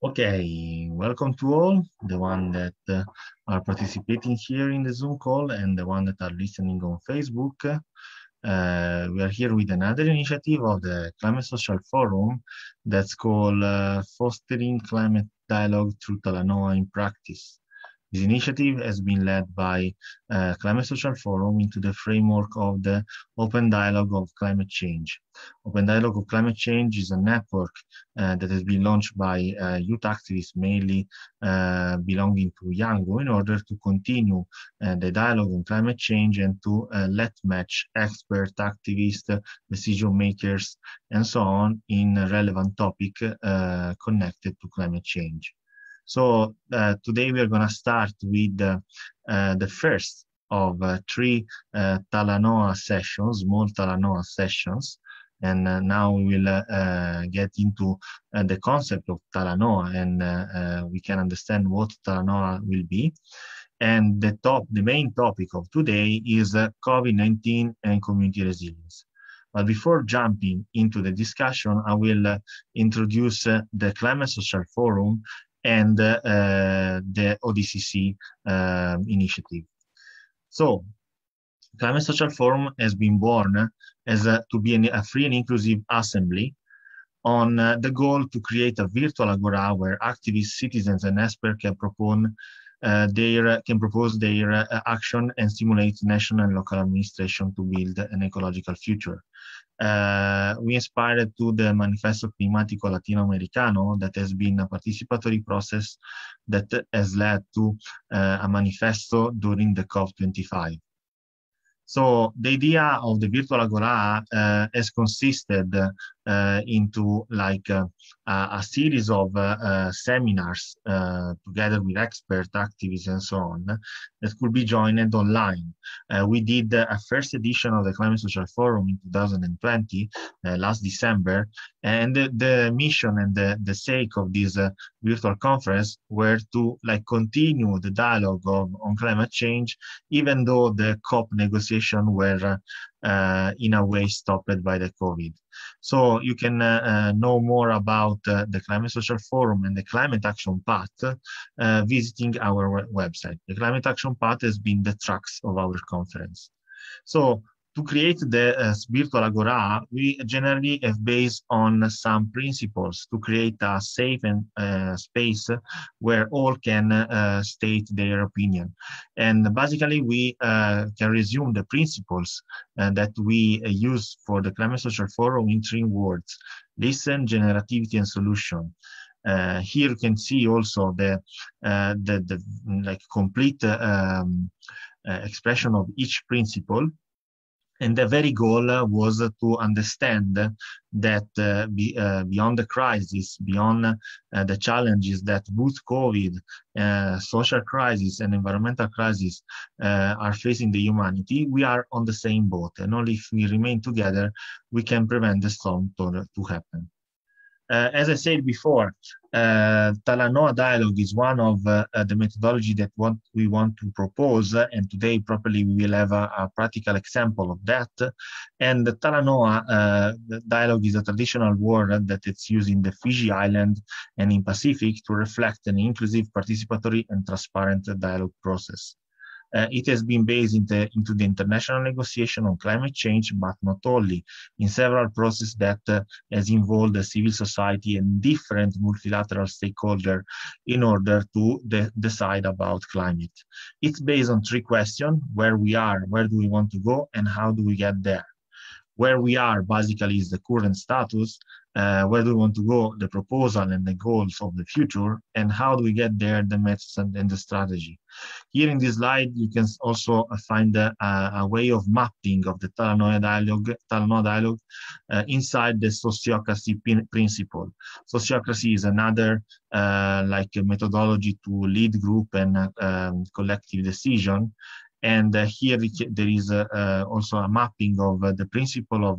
Okay, welcome to all, the one that are participating here in the Zoom call and the one that are listening on Facebook. We are here with another initiative of the Climate Social Forum that's called Fostering Climate Dialogue Through Talanoa in Practice. This initiative has been led by Climate Social Forum into the framework of the Open Dialogue of Climate Change. Open Dialogue of Climate Change is a network that has been launched by youth activists, mainly belonging to Yango, in order to continue the dialogue on climate change and to let match experts, activists, decision makers, and so on in a relevant topic connected to climate change. So today we are going to start with the first of three Talanoa sessions, small Talanoa sessions. And now we will get into the concept of Talanoa, and we can understand what Talanoa will be. And the main topic of today is COVID-19 and community resilience. But before jumping into the discussion, I will introduce the Climate Social Forum and the Odcc initiative. So, Climate Social Forum has been born as to be a free and inclusive assembly on the goal to create a virtual agora where activists, citizens, and experts can propose their action and stimulate national and local administration to build an ecological future. We inspired to the Manifesto Climatico Latinoamericano that has been a participatory process that has led to a manifesto during the COP25. So the idea of the virtual agora has consisted into like a series of seminars together with experts, activists, and so on that could be joined online. We did a first edition of the Climate Social Forum in 2020, last December, and the mission and the sake of this virtual conference were to continue the dialogue on climate change, even though the COP negotiations were in a way stopped by the COVID. So you can know more about the Climate Social Forum and the Climate Action Path visiting our website. The Climate Action Path has been the tracks of our conference. So to create the virtual agora, we generally have based on some principles to create a safe and space where all can state their opinion. And basically, we can resume the principles that we use for the Climate Social Forum in three words: listen, generativity, and solution. Here you can see also the complete expression of each principle. And the very goal was to understand that beyond the crisis, beyond the challenges that both COVID, social crisis, and environmental crisis are facing the humanity, we are on the same boat. And only if we remain together, we can prevent the storm to happen. As I said before, Talanoa dialogue is one of the methodology that we want to propose, and today properly we will have a practical example of that. And the Talanoa dialogue is a traditional word that it's used in the Fiji Island and in Pacific to reflect an inclusive, participatory, and transparent dialogue process. It has been based into the international negotiation on climate change, but not only, in several processes that has involved the civil society and different multilateral stakeholders in order to decide about climate. It's based on three questions: where we are, where do we want to go, and how do we get there. Where we are basically is the current status, where do we want to go, the proposal and the goals of the future, and how do we get there, the methods and the strategy. Here in this slide, you can also find a way of mapping of the Talanoa dialogue inside the sociocracy principle. Sociocracy is another a methodology to lead group and collective decision. And here there is also a mapping of the principle of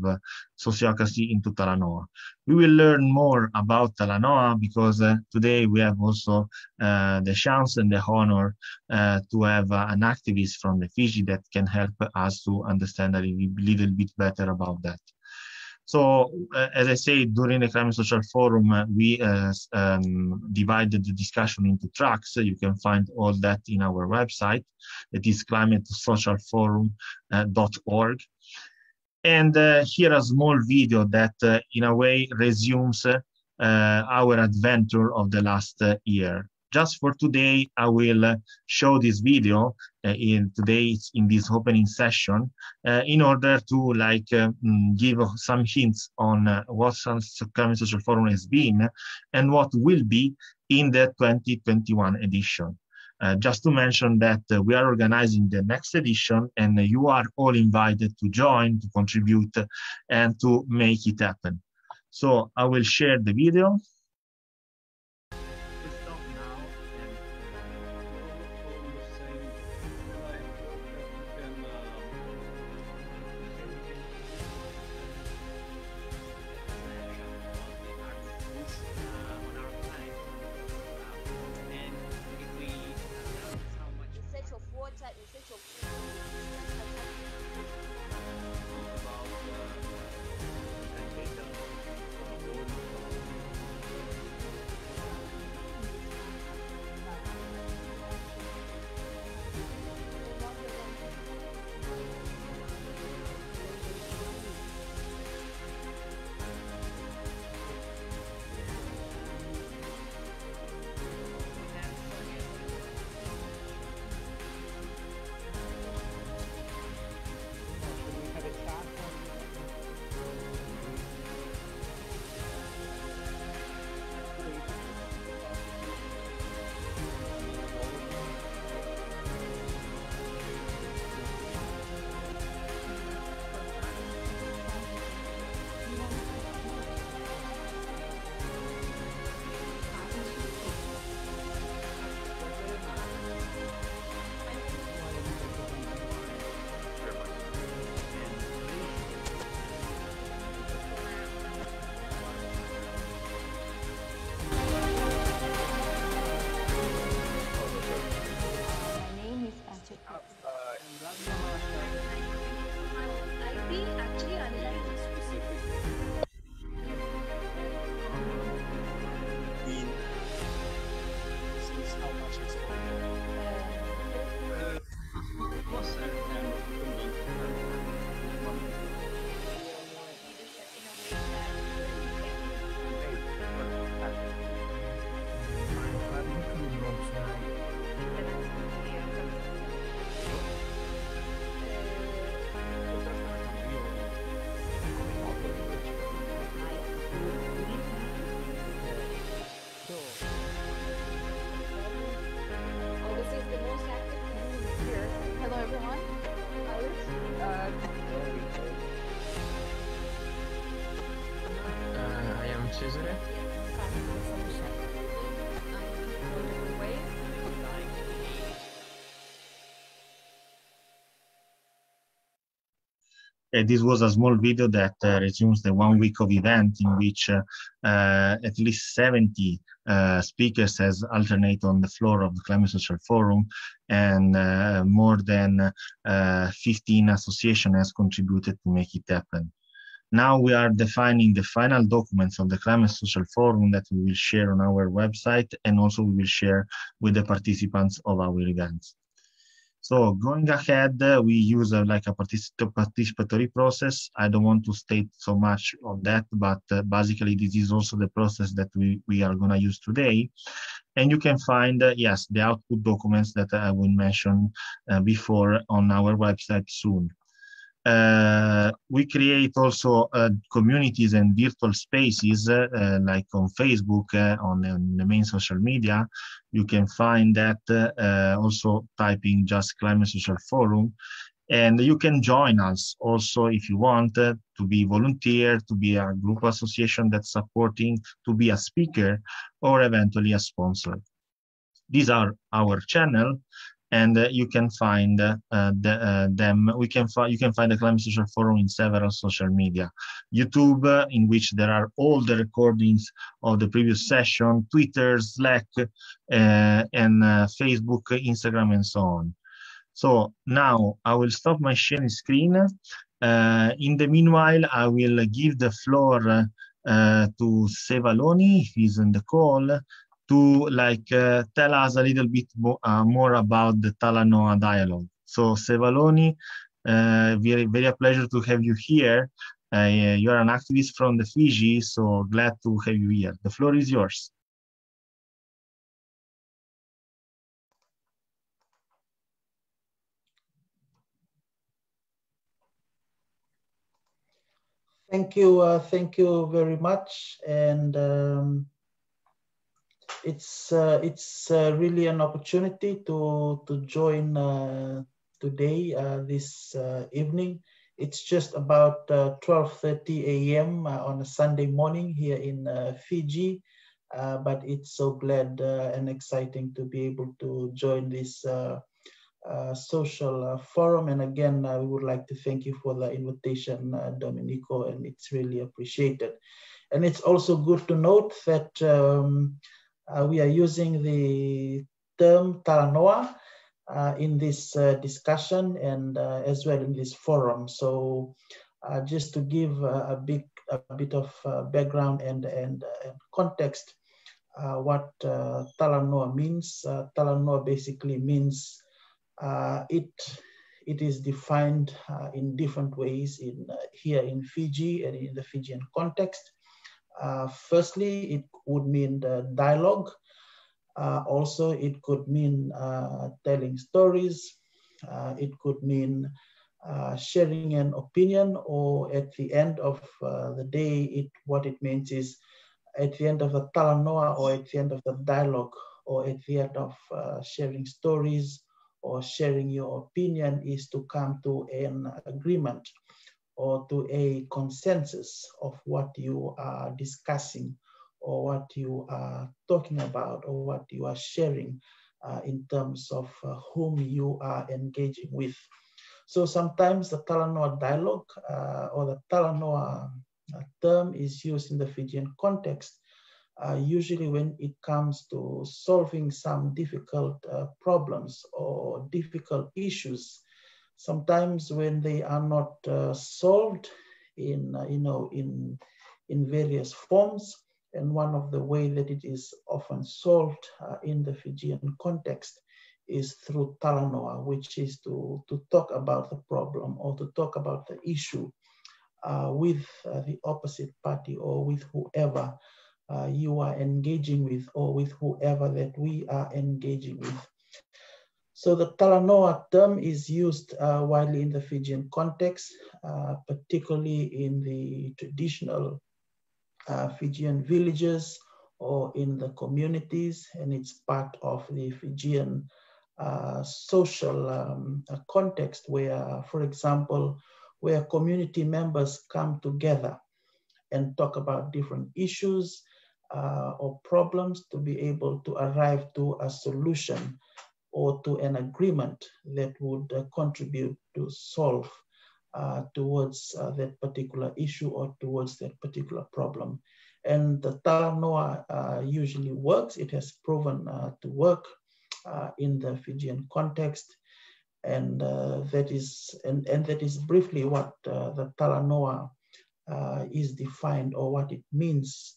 sociocracy into Talanoa. We will learn more about Talanoa because today we have also the chance and the honor to have an activist from the Fiji that can help us to understand a little bit better about that. So, as I said, during the Climate Social Forum, we divided the discussion into tracks. You can find all that in our website. It is climatesocialforum.org. And here a small video that, in a way, resumes our adventure of the last year. Just for today, I will show this video in this opening session in order to give some hints on what Climate Social Forum has been and what will be in the 2021 edition. Just to mention that we are organizing the next edition, and you are all invited to join, to contribute, and to make it happen. So I will share the video. This was a small video that resumes the 1 week of event in which at least 70 speakers has alternate on the floor of the Climate Social Forum, and more than 15 associations has contributed to make it happen. Now we are defining the final documents of the Climate Social Forum that we will share on our website, and also we will share with the participants of our events. So going ahead, we use a participatory process. I don't want to state so much on that, but basically this is also the process that we are going to use today. And you can find, yes, the output documents that I will mention before on our website soon. We create also communities and virtual spaces like on Facebook, on the main social media. You can find that also typing just Climate Social Forum. And you can join us also if you want to be volunteer, to be a group association that's supporting, to be a speaker, or eventually a sponsor. These are our channel. And you can find them. You can find the Climate Social Forum in several social media. YouTube, in which there are all the recordings of the previous session, Twitter, Slack, and Facebook, Instagram, and so on. So now I will stop my sharing screen. In the meanwhile, I will give the floor to Sevaloni, he's on the call, to tell us a little bit more about the Talanoa dialogue. So Sevaloni, very a pleasure to have you here. You're an activist from the Fiji, so glad to have you here. The floor is yours. Thank you very much, and it's really an opportunity to join today, this evening. It's just about 12:30 a.m. On a Sunday morning here in Fiji, but it's so glad and exciting to be able to join this social forum. And again, we would like to thank you for the invitation, Domenico, and it's really appreciated. And it's also good to note that we are using the term Talanoa in this discussion and as well in this forum. So just to give a bit of background and context, what Talanoa means. Talanoa basically means it is defined in different ways here in Fiji and in the Fijian context. Firstly, it would mean the dialogue. Also, it could mean telling stories. It could mean sharing an opinion, or at the end of the day, what it means is at the end of the Talanoa, or at the end of the dialogue, or at the end of sharing stories or sharing your opinion, is to come to an agreement or to a consensus of what you are discussing or what you are talking about or what you are sharing in terms of whom you are engaging with. So sometimes the Talanoa dialogue or the Talanoa term is used in the Fijian context, usually when it comes to solving some difficult problems or difficult issues. Sometimes when they are not solved in various forms, and one of the way that it is often solved in the Fijian context is through Talanoa, which is to talk about the problem or to talk about the issue with the opposite party or with whoever you are engaging with, or with whoever that we are engaging with. So the Talanoa term is used widely in the Fijian context, particularly in the traditional Fijian villages or in the communities, and it's part of the Fijian social context where, for example, where community members come together and talk about different issues or problems to be able to arrive to a solution or to an agreement that would contribute to solve towards that particular issue or towards that particular problem. And the Talanoa usually works. It has proven to work in the Fijian context. And that is briefly what the Talanoa is defined, or what it means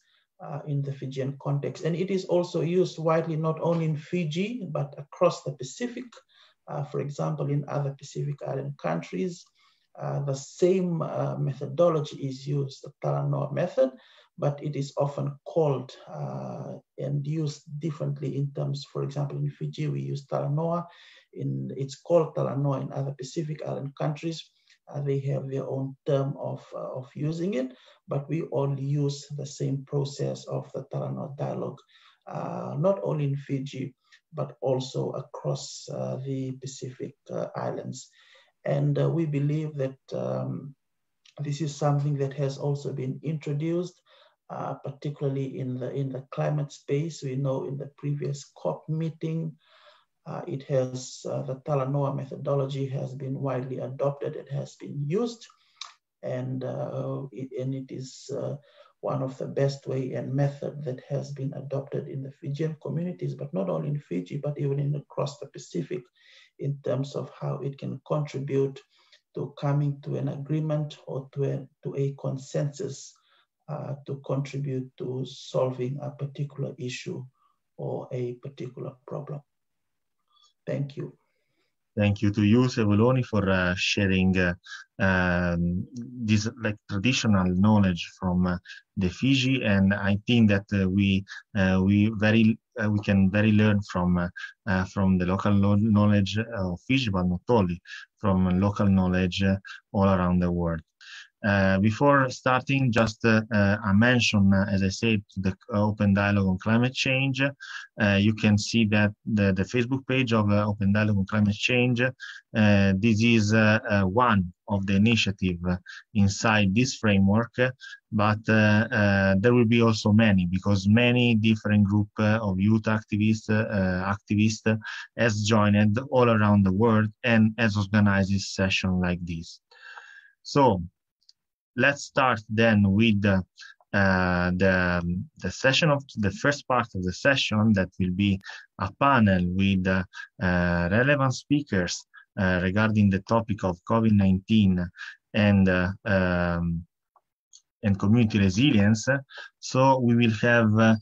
in the Fijian context. And it is also used widely not only in Fiji, but across the Pacific. For example, in other Pacific Island countries, the same methodology is used, the Talanoa method, but it is often called and used differently in terms. For example, in Fiji, we use Talanoa. It's called Talanoa in other Pacific Island countries. They have their own term of using it, but we all use the same process of the Talanoa dialogue, not only in Fiji, but also across the Pacific Islands. And we believe that this is something that has also been introduced, particularly in the climate space. We know in the previous COP meeting, it has the Talanoa methodology has been widely adopted. It has been used, and it is one of the best way and method that has been adopted in the Fijian communities, but not only in Fiji, but even across the Pacific, in terms of how it can contribute to coming to an agreement or to a consensus to contribute to solving a particular issue or a particular problem. Thank you. Thank you to you, Sevoloni, for sharing this traditional knowledge from the Fiji, and I think that we can very learn from the local knowledge of Fiji, but not only from local knowledge all around the world. Before starting, just a mention, as I said, to the Open Dialogue on Climate Change. You can see that the Facebook page of Open Dialogue on Climate Change. This is one of the initiatives inside this framework, but there will be also many, because many different groups of youth activists has joined all around the world and has organized a session like this. So let's start then with the session of the first part of the session, that will be a panel with relevant speakers regarding the topic of COVID-19 and community resilience. So we will have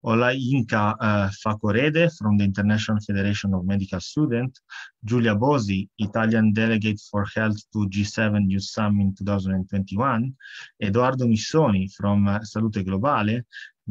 Olayinka Fakorede from the International Federation of Medical Students, Giulia Bosi, Italian Delegate for Health to G7 Youth Summit 2021, Edoardo Missoni from Salute Globale,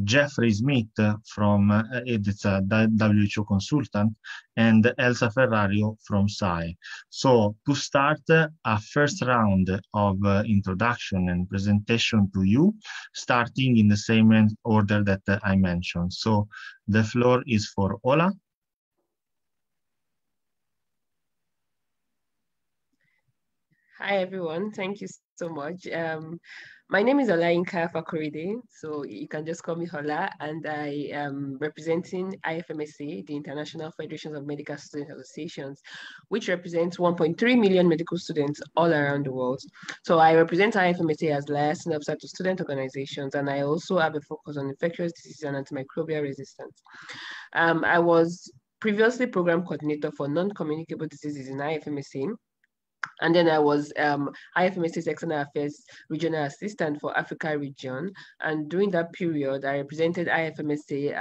Jeffrey Smith from EDSA WHO consultant, and Elsa Ferrario from SAE. So to start a first round of introduction and presentation to you, starting in the same order that I mentioned. So the floor is for Ola. Hi, everyone. Thank you so much. My name is Olayinka Fakorede, so you can just call me Hola, and I am representing IFMSA, the International Federation of Medical Student Associations, which represents 1.3 million medical students all around the world. So I represent IFMSA as liaison officer to student organizations, and I also have a focus on infectious disease and antimicrobial resistance. I was previously program coordinator for non-communicable diseases in IFMSA. And then I was IFMSA's External Affairs Regional Assistant for Africa region. And during that period, I represented IFMSA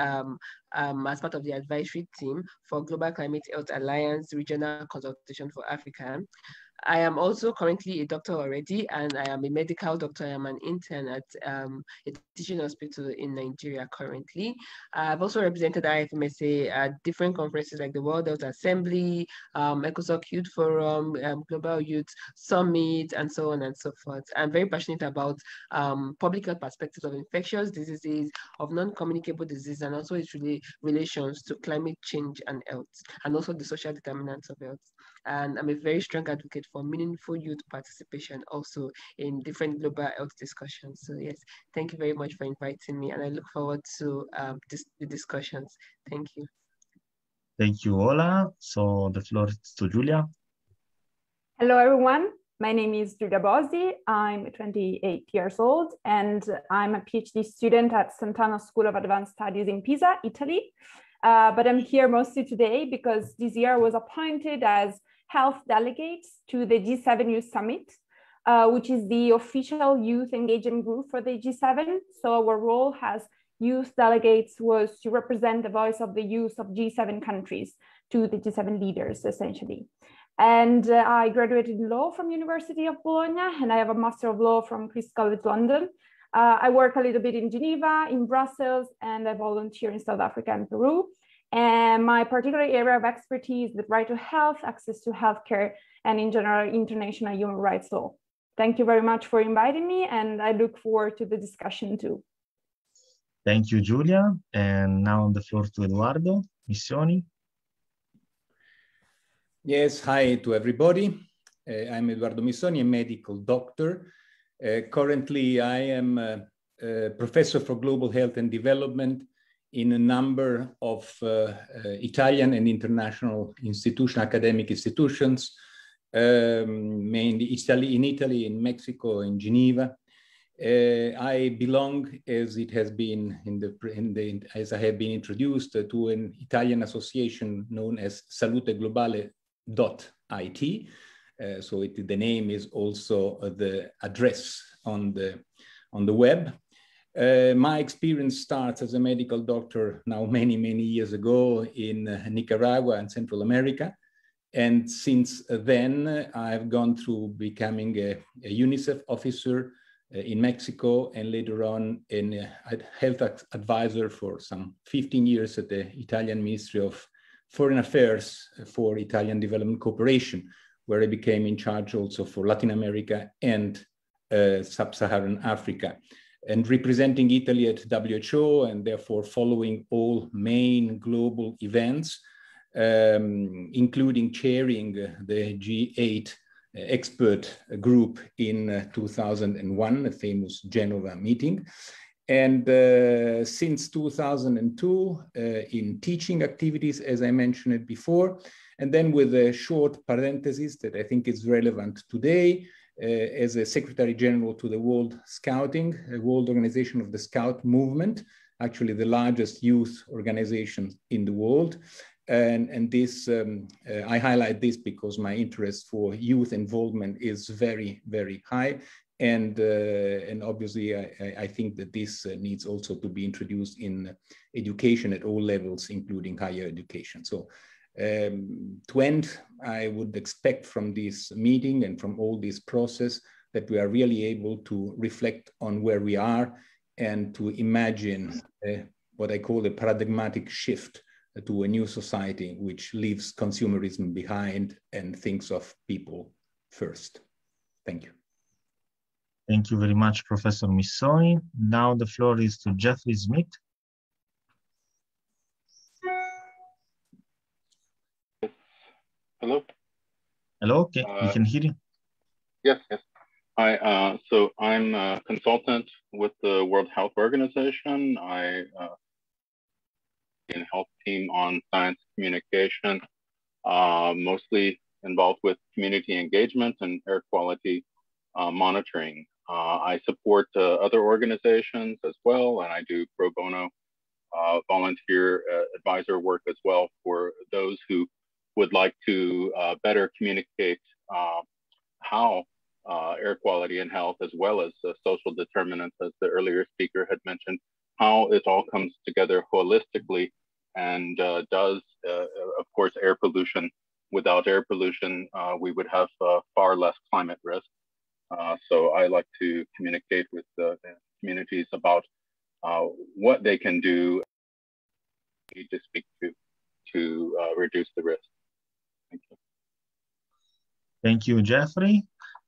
as part of the advisory team for Global Climate Health Alliance Regional Consultation for Africa. I am also currently a doctor already, and I am a medical doctor. I am an intern at a teaching hospital in Nigeria currently. I've also represented IFMSA at different conferences like the World Health Assembly, ECOSOC Youth Forum, Global Youth Summit, and so on and so forth. I'm very passionate about public health perspectives of infectious diseases, of non-communicable disease, and also its relations to climate change and health, and also the social determinants of health. And I'm a very strong advocate for meaningful youth participation also in different global health discussions. So yes, thank you very much for inviting me, and I look forward to the discussions. Thank you. Thank you, Ola. So the floor is to Giulia. Hello, everyone. My name is Giulia Bosi. I'm 28 years old, and I'm a PhD student at Sant'Anna School of Advanced Studies in Pisa, Italy. But I'm here mostly today because this year I was appointed as health delegates to the G7 Youth Summit, which is the official youth engagement group for the G7. So our role as youth delegates was to represent the voice of the youth of G7 countries to the G7 leaders, essentially. And I graduated in law from University of Bologna, and I have a Master of Law from Christ's College London. I work a little bit in Geneva, in Brussels, and I volunteer in South Africa and Peru. And my particular area of expertise is the right to health, access to healthcare, and in general, international human rights law. Thank you very much for inviting me, and I look forward to the discussion too. Thank you, Giulia. And now the floor to Edoardo Missoni. Yes, hi to everybody. I'm Edoardo Missoni, a medical doctor. Currently, I am a professor for global health and development in a number of Italian and international academic institutions, mainly in Italy, in Mexico, in Geneva. I belong, as it has been as I have been introduced, to an Italian association known as Salute Globale.it, So the name is also the address on the web. My experience starts as a medical doctor now many years ago in Nicaragua and Central America. And since then, I've gone through becoming a UNICEF officer in Mexico, and later on a health advisor for some 15 years at the Italian Ministry of Foreign Affairs for Italian Development Cooperation, where I became in charge also for Latin America and Sub-Saharan Africa, and representing Italy at WHO, and therefore following all main global events, including chairing the G8 expert group in 2001, a famous Genova meeting. And since 2002, in teaching activities, as I mentioned it before, and then with a short parenthesis that I think is relevant today, as a Secretary General to the World Scouting, a World Organization of the Scout Movement, actually the largest youth organization in the world. And this, I highlight this because my interest for youth involvement is very high. And obviously, I think that this needs also to be introduced in education at all levels, including higher education. So to end, I would expect from this meeting and from all this process that we are really able to reflect on where we are and to imagine what I call a paradigmatic shift to a new society which leaves consumerism behind and thinks of people first. Thank you. Thank you very much, Professor Missoni. Now the floor is to Jeffrey Smith. Hello? Hello, okay, we can hear you. Yes. Hi, so I'm a consultant with the World Health Organization. I in health team on science communication, mostly involved with community engagement and air quality monitoring. I support other organizations as well, and I do pro bono volunteer advisor work as well for those who would like to better communicate how air quality and health, as well as social determinants, as the earlier speaker had mentioned, how it all comes together holistically and does, of course, air pollution. Without air pollution, we would have far less climate risk. So I like to communicate with the communities about what they can do to speak to reduce the risk. Thank you. Thank you, Jeffrey.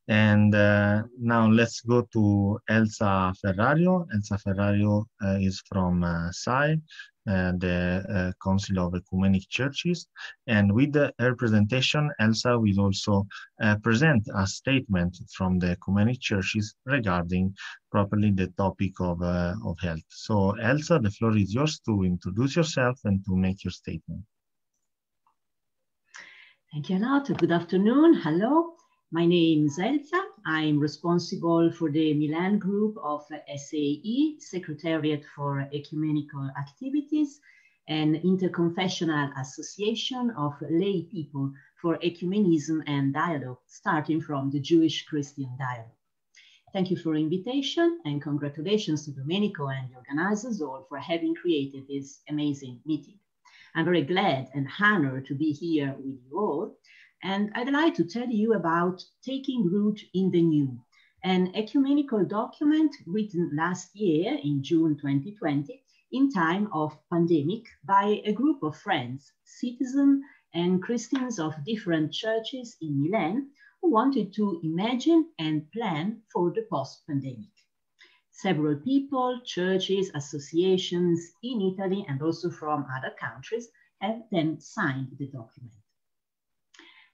And now let's go to Elsa Ferrario. Elsa Ferrario is from SAI, the Council of Ecumenic Churches. And with her presentation, Elsa will also present a statement from the Ecumenic Churches regarding properly the topic of health. So Elsa, the floor is yours to introduce yourself and to make your statement. Thank you a lot. Good afternoon. Hello. My name is Elsa. I'm responsible for the Milan group of SAE, Secretariat for Ecumenical Activities, an interconfessional association of lay people for ecumenism and dialogue, starting from the Jewish-Christian dialogue. Thank you for the invitation, and congratulations to Domenico and the organizers all for having created this amazing meeting. I'm very glad and honored to be here with you all. And I'd like to tell you about Taking Root in the New, an ecumenical document written last year in June 2020 in time of pandemic by a group of friends, citizens and Christians of different churches in Milan who wanted to imagine and plan for the post-pandemic. Several people, churches, associations in Italy and also from other countries have then signed the document.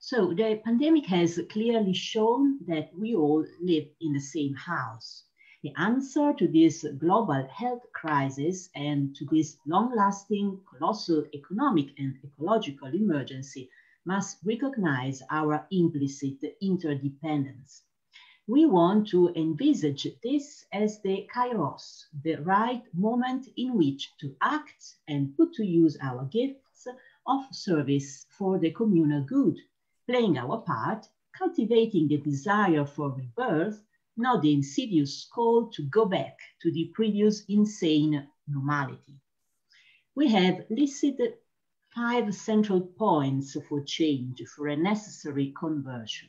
So the pandemic has clearly shown that we all live in the same house. The answer to this global health crisis and to this long-lasting colossal economic and ecological emergency must recognize our implicit interdependence. We want to envisage this as the kairos, the right moment in which to act and put to use our gifts of service for the communal good, playing our part cultivating the desire for rebirth, not the insidious call to go back to the previous insane normality. We have listed 5 central points for change, for a necessary conversion.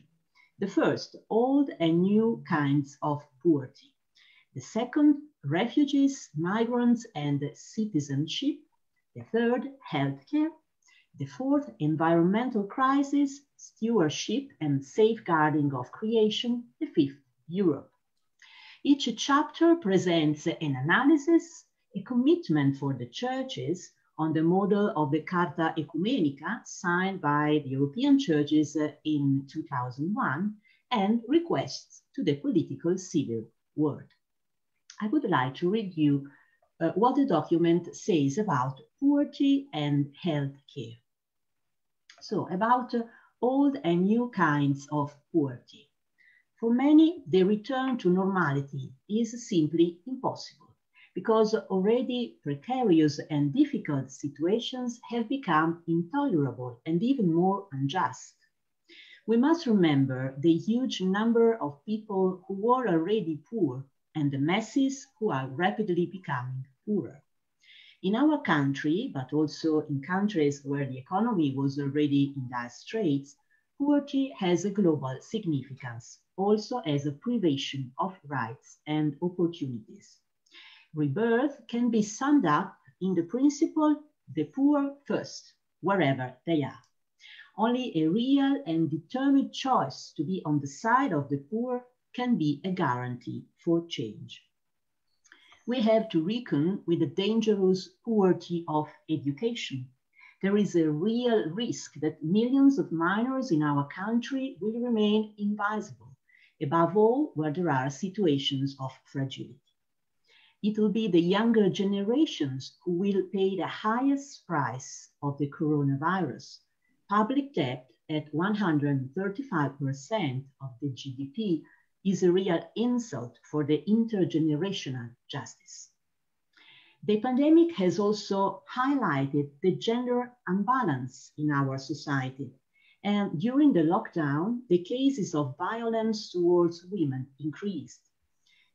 The first, old and new kinds of poverty. The second, refugees, migrants, and citizenship. The third, healthcare. The fourth, environmental crisis, stewardship, and safeguarding of creation. The fifth, Europe. Each chapter presents an analysis, a commitment for the churches on the model of the Carta Ecumenica signed by the European churches in 2001, and requests to the political civil world. I would like to read you what the document says about poverty and health care. So, about old and new kinds of poverty. For many, the return to normality is simply impossible, because already precarious and difficult situations have become intolerable and even more unjust. We must remember the huge number of people who were already poor and the masses who are rapidly becoming poorer. In our country, but also in countries where the economy was already in dire straits, poverty has a global significance, also as a privation of rights and opportunities. Rebirth can be summed up in the principle, the poor first, wherever they are. Only a real and determined choice to be on the side of the poor can be a guarantee for change. We have to reckon with the dangerous poverty of education. There is a real risk that millions of minors in our country will remain invisible, above all where there are situations of fragility. It will be the younger generations who will pay the highest price of the coronavirus. Public debt at 135% of the GDP is a real insult for the intergenerational justice. The pandemic has also highlighted the gender imbalance in our society. And during the lockdown, the cases of violence towards women increased.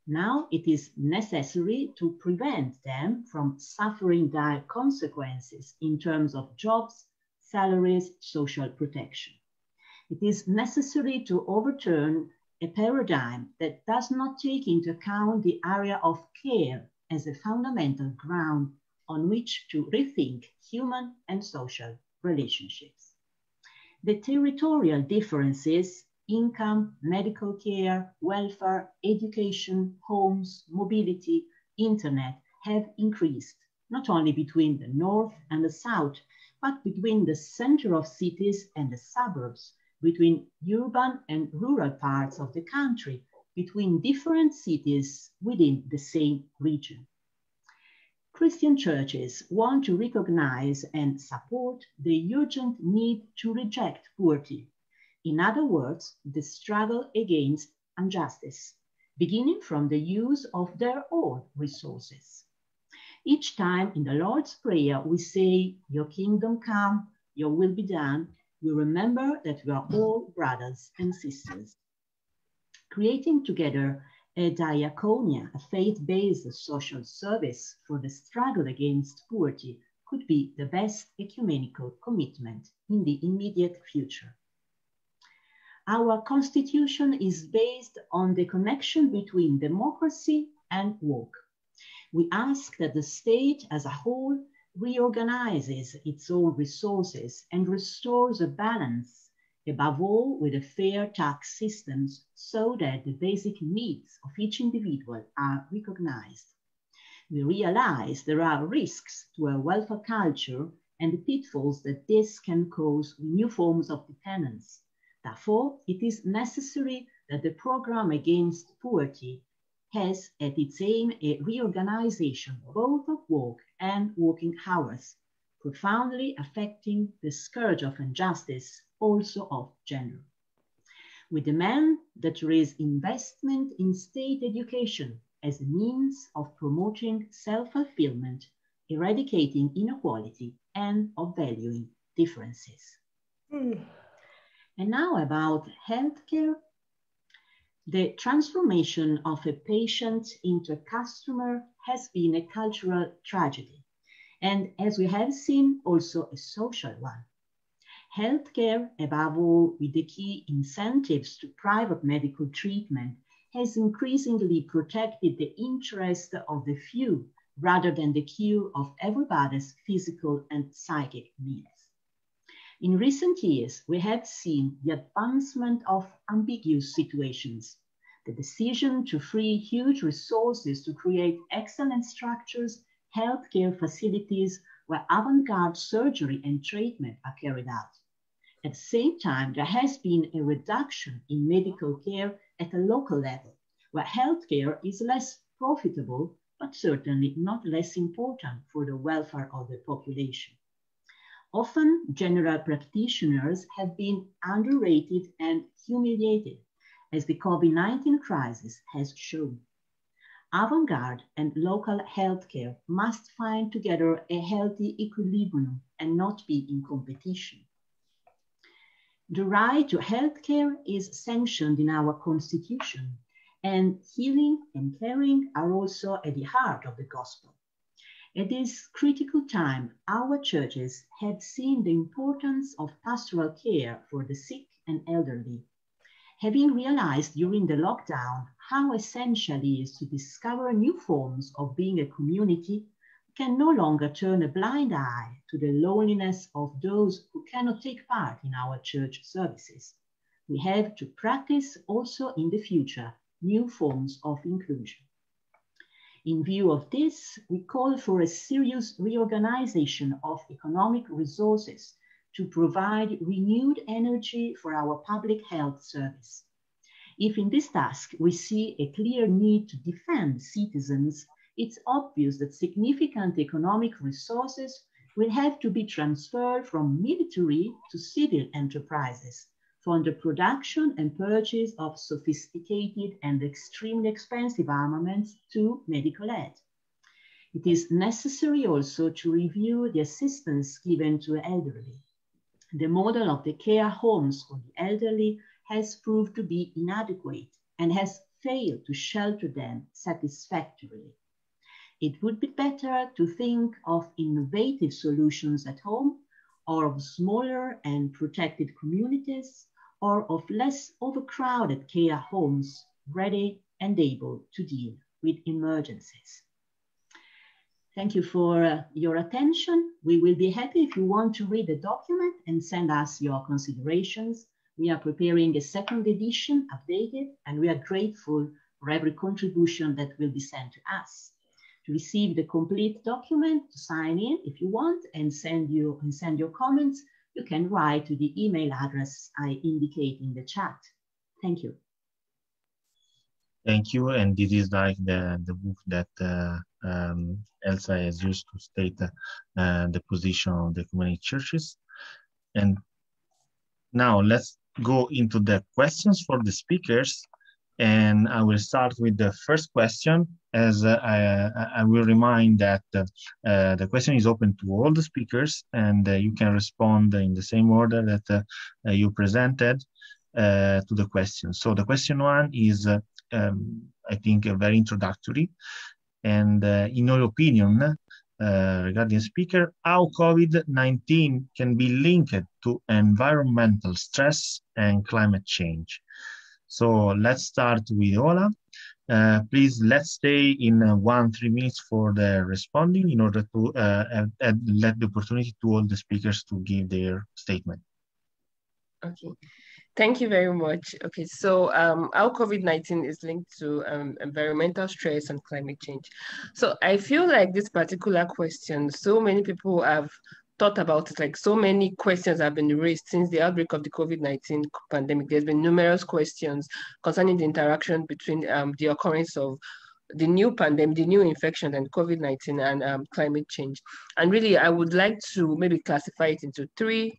Now it is necessary to prevent them from suffering dire consequences in terms of jobs, salaries, social protection. It is necessary to overturn a paradigm that does not take into account the area of care as a fundamental ground on which to rethink human and social relationships. The territorial differences, income, medical care, welfare, education, homes, mobility, internet, have increased, not only between the north and the south, but between the center of cities and the suburbs, between urban and rural parts of the country, between different cities within the same region. Christian churches want to recognize and support the urgent need to reject poverty. In other words, the struggle against injustice, beginning from the use of their own resources. Each time in the Lord's Prayer we say, "Your kingdom come, your will be done," we remember that we are all brothers and sisters. Creating together a diaconia, a faith-based social service for the struggle against poverty, could be the best ecumenical commitment in the immediate future. Our constitution is based on the connection between democracy and work. We ask that the state as a whole reorganizes its own resources and restores a balance, above all with a fair tax systems, so that the basic needs of each individual are recognized. We realize there are risks to a welfare culture and the pitfalls that this can cause with new forms of dependence. Therefore, it is necessary that the program against poverty has at its aim a reorganization both of work and working hours, profoundly affecting the scourge of injustice, also of gender. We demand that there is investment in state education as a means of promoting self-fulfillment, eradicating inequality, and of valuing differences. And now about healthcare. The transformation of a patient into a customer has been a cultural tragedy, and as we have seen, also a social one. Healthcare, above all with the key incentives to private medical treatment, has increasingly protected the interest of the few rather than the cure of everybody's physical and psychic needs. In recent years, we have seen the advancement of ambiguous situations, the decision to free huge resources to create excellent structures, healthcare facilities where avant-garde surgery and treatment are carried out. At the same time, there has been a reduction in medical care at a local level, where healthcare is less profitable, but certainly not less important for the welfare of the population. Often, general practitioners have been underrated and humiliated, as the COVID-19 crisis has shown. Avant-garde and local healthcare must find together a healthy equilibrium and not be in competition. The right to healthcare is sanctioned in our Constitution, and healing and caring are also at the heart of the gospel. At this critical time, our churches have seen the importance of pastoral care for the sick and elderly. Having realized during the lockdown how essential it is to discover new forms of being a community, we can no longer turn a blind eye to the loneliness of those who cannot take part in our church services. We have to practice also in the future new forms of inclusion. In view of this, we call for a serious reorganization of economic resources to provide renewed energy for our public health service. If in this task we see a clear need to defend citizens, it's obvious that significant economic resources will have to be transferred from military to civil enterprises, from the production and purchase of sophisticated and extremely expensive armaments to medical aid. It is necessary also to review the assistance given to the elderly. The model of the care homes for the elderly has proved to be inadequate and has failed to shelter them satisfactorily. It would be better to think of innovative solutions at home, or of smaller and protected communities, or of less overcrowded care homes ready and able to deal with emergencies. Thank you for your attention. We will be happy if you want to read the document and send us your considerations. We are preparing a second edition, updated, and we are grateful for every contribution that will be sent to us. To receive the complete document, to sign in if you want and send your comments, you can write to the email address I indicate in the chat. Thank you. Thank you. And this is like the book that Elsa has used to state the position of the community churches. And now let's go into the questions for the speakers. And I will start with the first question, as I will remind that the question is open to all the speakers, and you can respond in the same order that you presented to the question. So the question one is, I think, very introductory. And in your opinion, regarding the speaker, how COVID-19 can be linked to environmental stress and climate change? So let's start with Ola. Please, let's stay in 1-3 minutes for the responding in order to let the opportunity to all the speakers to give their statement. Okay, thank you very much. Okay, so how COVID-19 is linked to environmental stress and climate change. So I feel like this particular question, so many people have thought about it, like so many questions have been raised since the outbreak of the COVID-19 pandemic. There's been numerous questions concerning the interaction between the occurrence of the new pandemic, the new infection, and COVID-19 and climate change. And really, I would like to maybe classify it into 3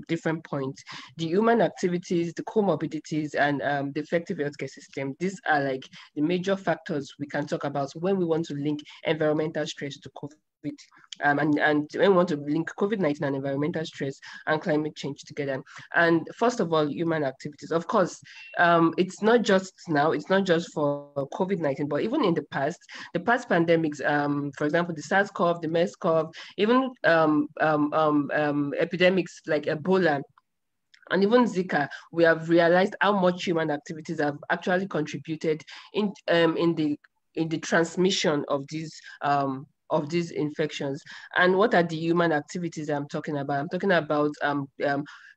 different points: the human activities, the comorbidities, and the effective healthcare system. These are like the major factors we can talk about when we want to link environmental stress to COVID-19. and when we want to link COVID-19 and environmental stress and climate change together. And first of all, human activities. Of course, it's not just now, it's not just for COVID-19, but even in the past pandemics, for example, the SARS-CoV, the MERS-CoV, even epidemics like Ebola, and even Zika, we have realized how much human activities have actually contributed in the transmission of these infections. And what are the human activities I'm talking about? I'm talking about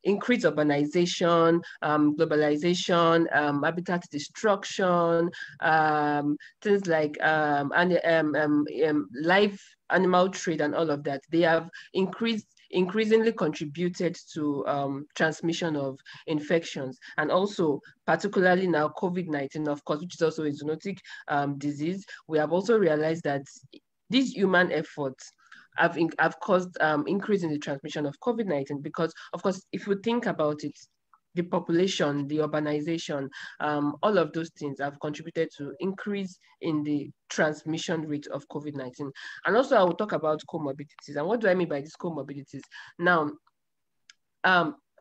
increased urbanization, globalization, habitat destruction, things like live animal trade and all of that. They have increasingly contributed to transmission of infections, and also particularly now COVID-19, of course, which is also a zoonotic disease. We have also realized that these human efforts have caused increase in the transmission of COVID-19, because, of course, if you think about it, the population, the urbanization, all of those things have contributed to increase in the transmission rate of COVID-19. And also I will talk about comorbidities. And what do I mean by these comorbidities? Now,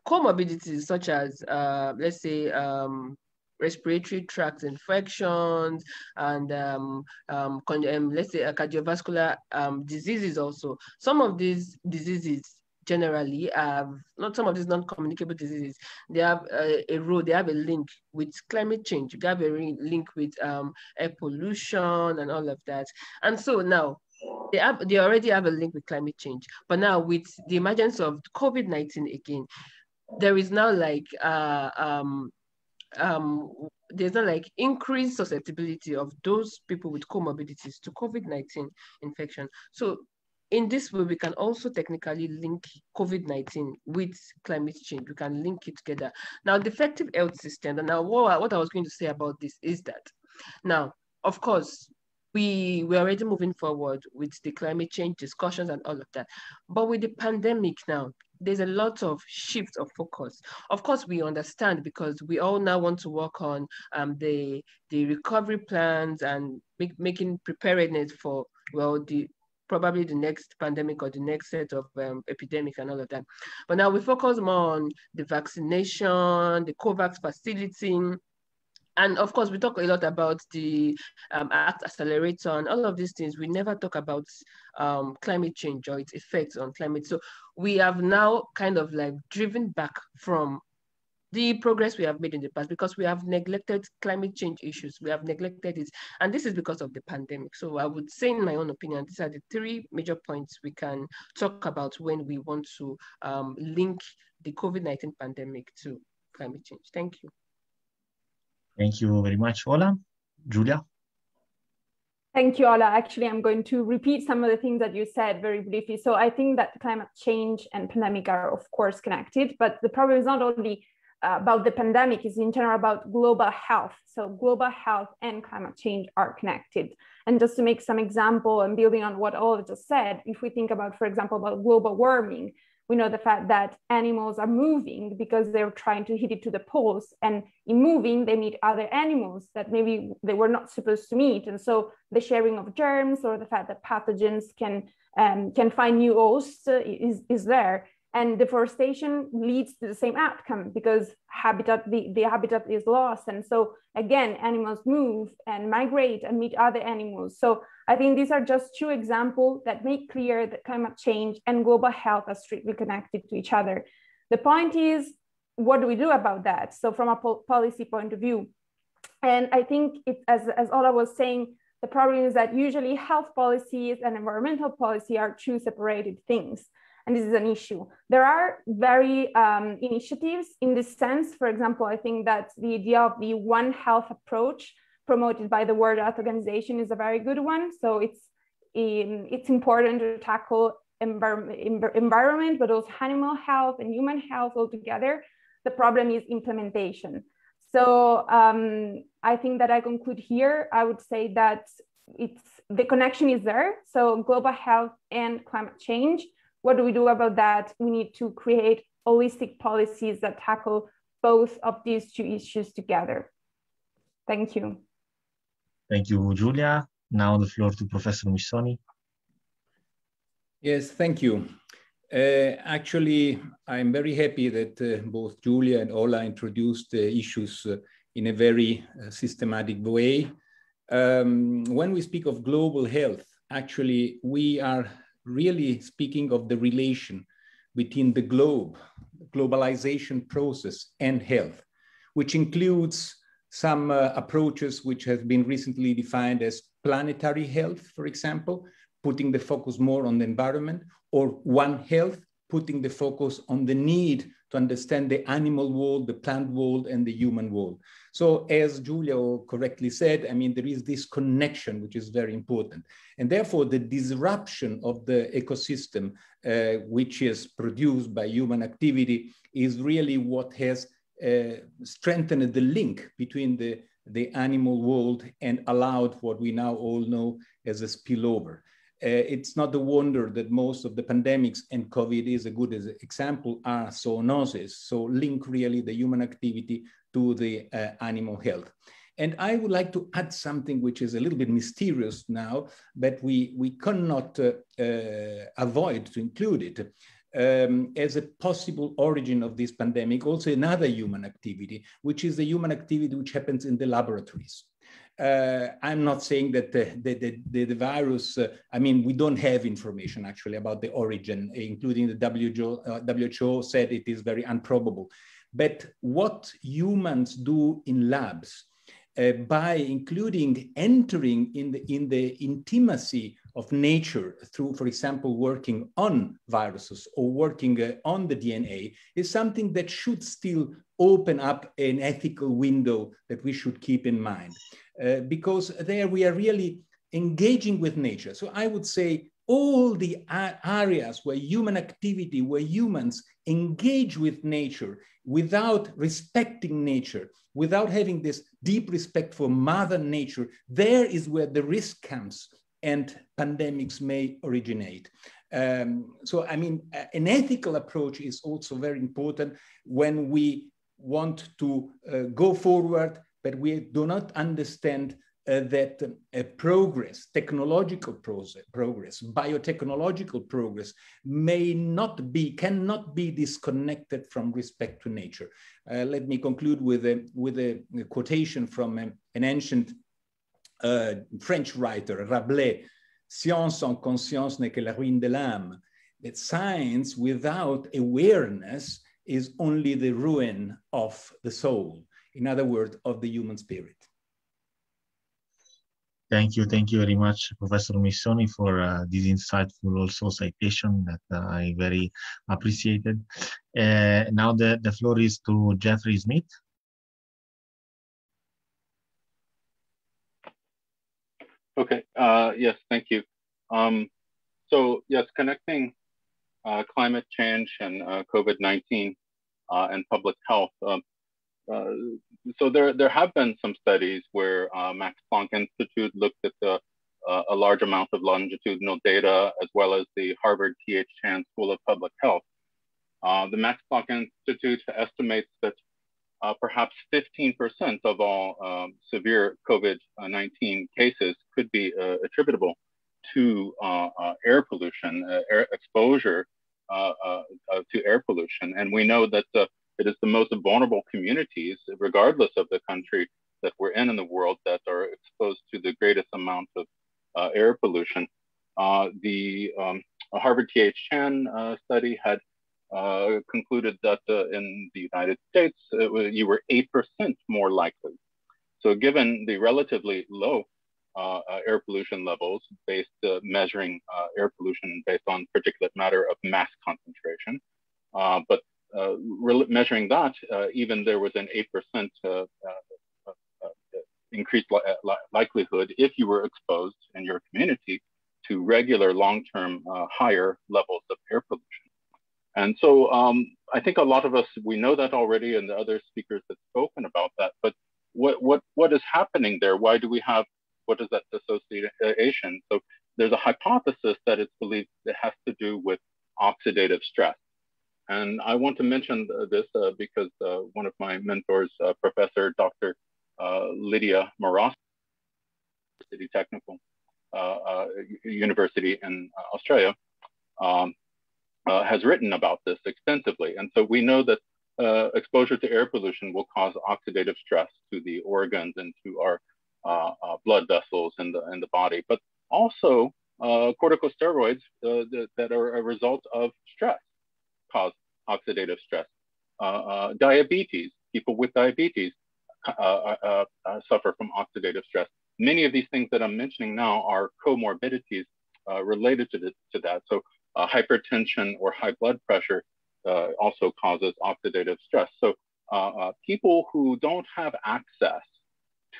comorbidities such as, let's say, respiratory tract infections and let's say cardiovascular diseases also. Some of these diseases generally have, not some of these non-communicable diseases, they have a link with climate change. They have a link with air pollution and all of that. And so now they already have a link with climate change. But now with the emergence of COVID-19 again, there is now like there's not like increased susceptibility of those people with comorbidities to COVID-19 infection. So in this way, we can also technically link COVID-19 with climate change. We can link it together. Now, the effective health system, and now what I was going to say about this is that, now, of course, we're already moving forward with the climate change discussions and all of that. But with the pandemic now, there's a lot of shift of focus. Of course, we understand, because we all now want to work on the recovery plans and making preparedness for, well, probably the next pandemic or the next set of epidemic and all of that. But now we focus more on the vaccination, the COVAX facility, and of course, we talk a lot about the ACT accelerator and all of these things. We never talk about climate change or its effects on climate. So we have now kind of like driven back from the progress we have made in the past, because we have neglected climate change issues. We have neglected it. And this is because of the pandemic. So I would say, in my own opinion, these are the three major points we can talk about when we want to link the COVID-19 pandemic to climate change. Thank you. Thank you very much, Ola. Julia? Thank you, Ola. Actually, I'm going to repeat some of the things that you said very briefly. So I think that climate change and pandemic are, of course, connected, but the problem is not only about the pandemic, it's in general about global health. So global health and climate change are connected. And just to make some example and building on what Ola just said, if we think about, for example, about global warming, we know the fact that animals are moving because they're trying to hit it to the poles, and in moving, they meet other animals that maybe they were not supposed to meet. And so the sharing of germs, or the fact that pathogens can find new hosts is there. And deforestation leads to the same outcome, because the habitat is lost. And so again, animals move and migrate and meet other animals. So I think these are just two examples that make clear that climate change and global health are strictly connected to each other. The point is, what do we do about that? So from a policy point of view, and I think as Ola was saying, the problem is that usually health policies and environmental policy are two separated things. And this is an issue. There are very initiatives in this sense. For example, I think that the idea of the One Health approach promoted by the World Health Organization is a very good one. So it's important to tackle environment, but also animal health and human health all together. The problem is implementation. So I think that I conclude here. I would say that the connection is there. So global health and climate change. What do we do about that? We need to create holistic policies that tackle both of these two issues together. Thank you. Thank you, Julia. Now the floor to Professor Missoni. Yes, thank you. Actually, I'm very happy that both Julia and Ola introduced the issues in a very systematic way. When we speak of global health, actually, we are really speaking of the relation between the globalization process and health, which includes some approaches which have been recently defined as planetary health, for example, putting the focus more on the environment, or One Health, putting the focus on the need to understand the animal world, the plant world, and the human world. So as Julia correctly said, I mean, there is this connection, which is very important. And therefore, the disruption of the ecosystem, which is produced by human activity, is really what has strengthened the link between the animal world and allowed what we now all know as a spillover. It's not a wonder that most of the pandemics, and COVID is a good example, are zoonoses, so link really the human activity to the animal health. And I would like to add something which is a little bit mysterious now, but we cannot avoid to include it. As a possible origin of this pandemic, also another human activity, which is the human activity which happens in the laboratories. I'm not saying that the virus, I mean, we don't have information actually about the origin, including the WHO said it is very improbable. But what humans do in labs, by including entering in the intimacy of nature through, for example, working on viruses or working on the DNA, is something that should still open up an ethical window that we should keep in mind. Because there we are really engaging with nature. So I would say all the areas where human activity, where humans engage with nature without respecting nature, without having this deep respect for Mother Nature, there is where the risk comes and pandemics may originate. So, I mean, an ethical approach is also very important when we want to go forward, but we do not understand that progress, technological progress, biotechnological progress cannot be disconnected from respect to nature. Let me conclude with a quotation from an ancient French writer, Rabelais: "Science sans conscience n'est que la ruine de l'âme." That science without awareness is only the ruin of the soul. In other words, of the human spirit. Thank you very much, Professor Missoni, for this insightful also citation that I very appreciated. Now the floor is to Jeffrey Smith. Okay, yes, thank you. So yes, connecting climate change and COVID-19 and public health. So there have been some studies where Max Planck Institute looked at a large amount of longitudinal data, as well as the Harvard T.H. Chan School of Public Health. The Max Planck Institute estimates that perhaps 15% of all severe COVID-19 cases could be attributable to air pollution, air exposure to air pollution. And we know that it is the most vulnerable communities, regardless of the country that we're in the world, that are exposed to the greatest amount of air pollution. The Harvard T.H. Chan study had concluded that in the United States, you were 8% more likely. So given the relatively low air pollution levels, measuring air pollution based on particulate matter of mass concentration, but measuring that, even there was an 8% increased likelihood if you were exposed in your community to regular long-term higher levels of air pollution. And so I think a lot of us, we know that already, and the other speakers have spoken about that, but what is happening there? Why do we have, what is that association? So there's a hypothesis that it's believed it has to do with oxidative stress. And I want to mention this because one of my mentors, Professor Dr. Lydia Moras, Technical University in Australia, has written about this extensively. And so we know that exposure to air pollution will cause oxidative stress to the organs and to our blood vessels in the body, but also corticosteroids that are a result of stress cause oxidative stress. Diabetes, people with diabetes suffer from oxidative stress. Many of these things that I'm mentioning now are comorbidities related to that. So hypertension or high blood pressure also causes oxidative stress. So people who don't have access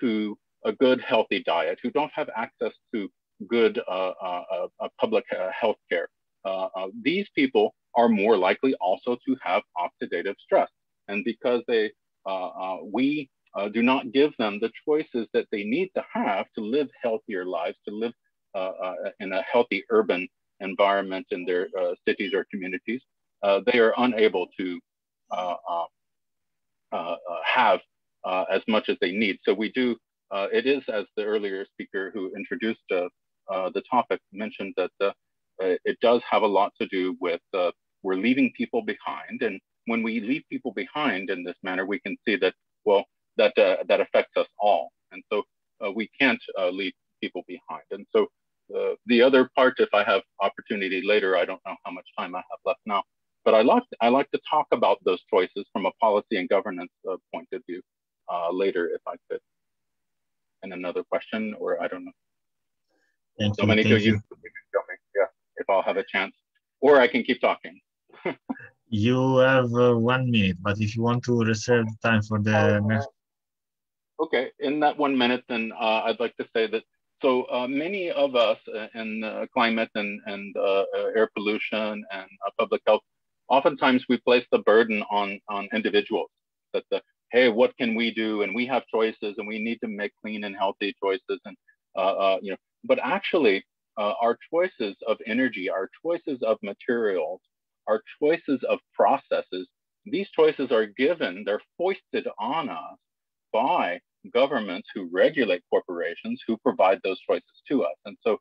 to a good, healthy diet, who don't have access to good public health care, these people are more likely also to have oxidative stress. And because we do not give them the choices that they need to have to live healthier lives, to live in a healthy urban environment in their cities or communities, they are unable to have as much as they need. So we do, it is, as the earlier speaker who introduced the topic mentioned, that it does have a lot to do with we're leaving people behind. And when we leave people behind in this manner, we can see that, well, that affects us all. And so we can't leave people behind. And so the other part, if I have opportunity later, I don't know how much time I have left now, but I like to talk about those choices from a policy and governance point of view later, if I could. And another question, or I don't know. Thank Domenico, you. you can tell me, yeah, if I'll have a chance, or I can keep talking. You have 1 minute, but if you want to reserve time for the next. Okay, in that 1 minute, then I'd like to say that, so many of us in climate and air pollution and public health, oftentimes we place the burden on individuals, that hey, what can we do? And we have choices and we need to make clean and healthy choices. And, you know, but actually our choices of energy, our choices of materials, our choices of processes, these choices are given, they're foisted on us by governments who regulate corporations who provide those choices to us. And so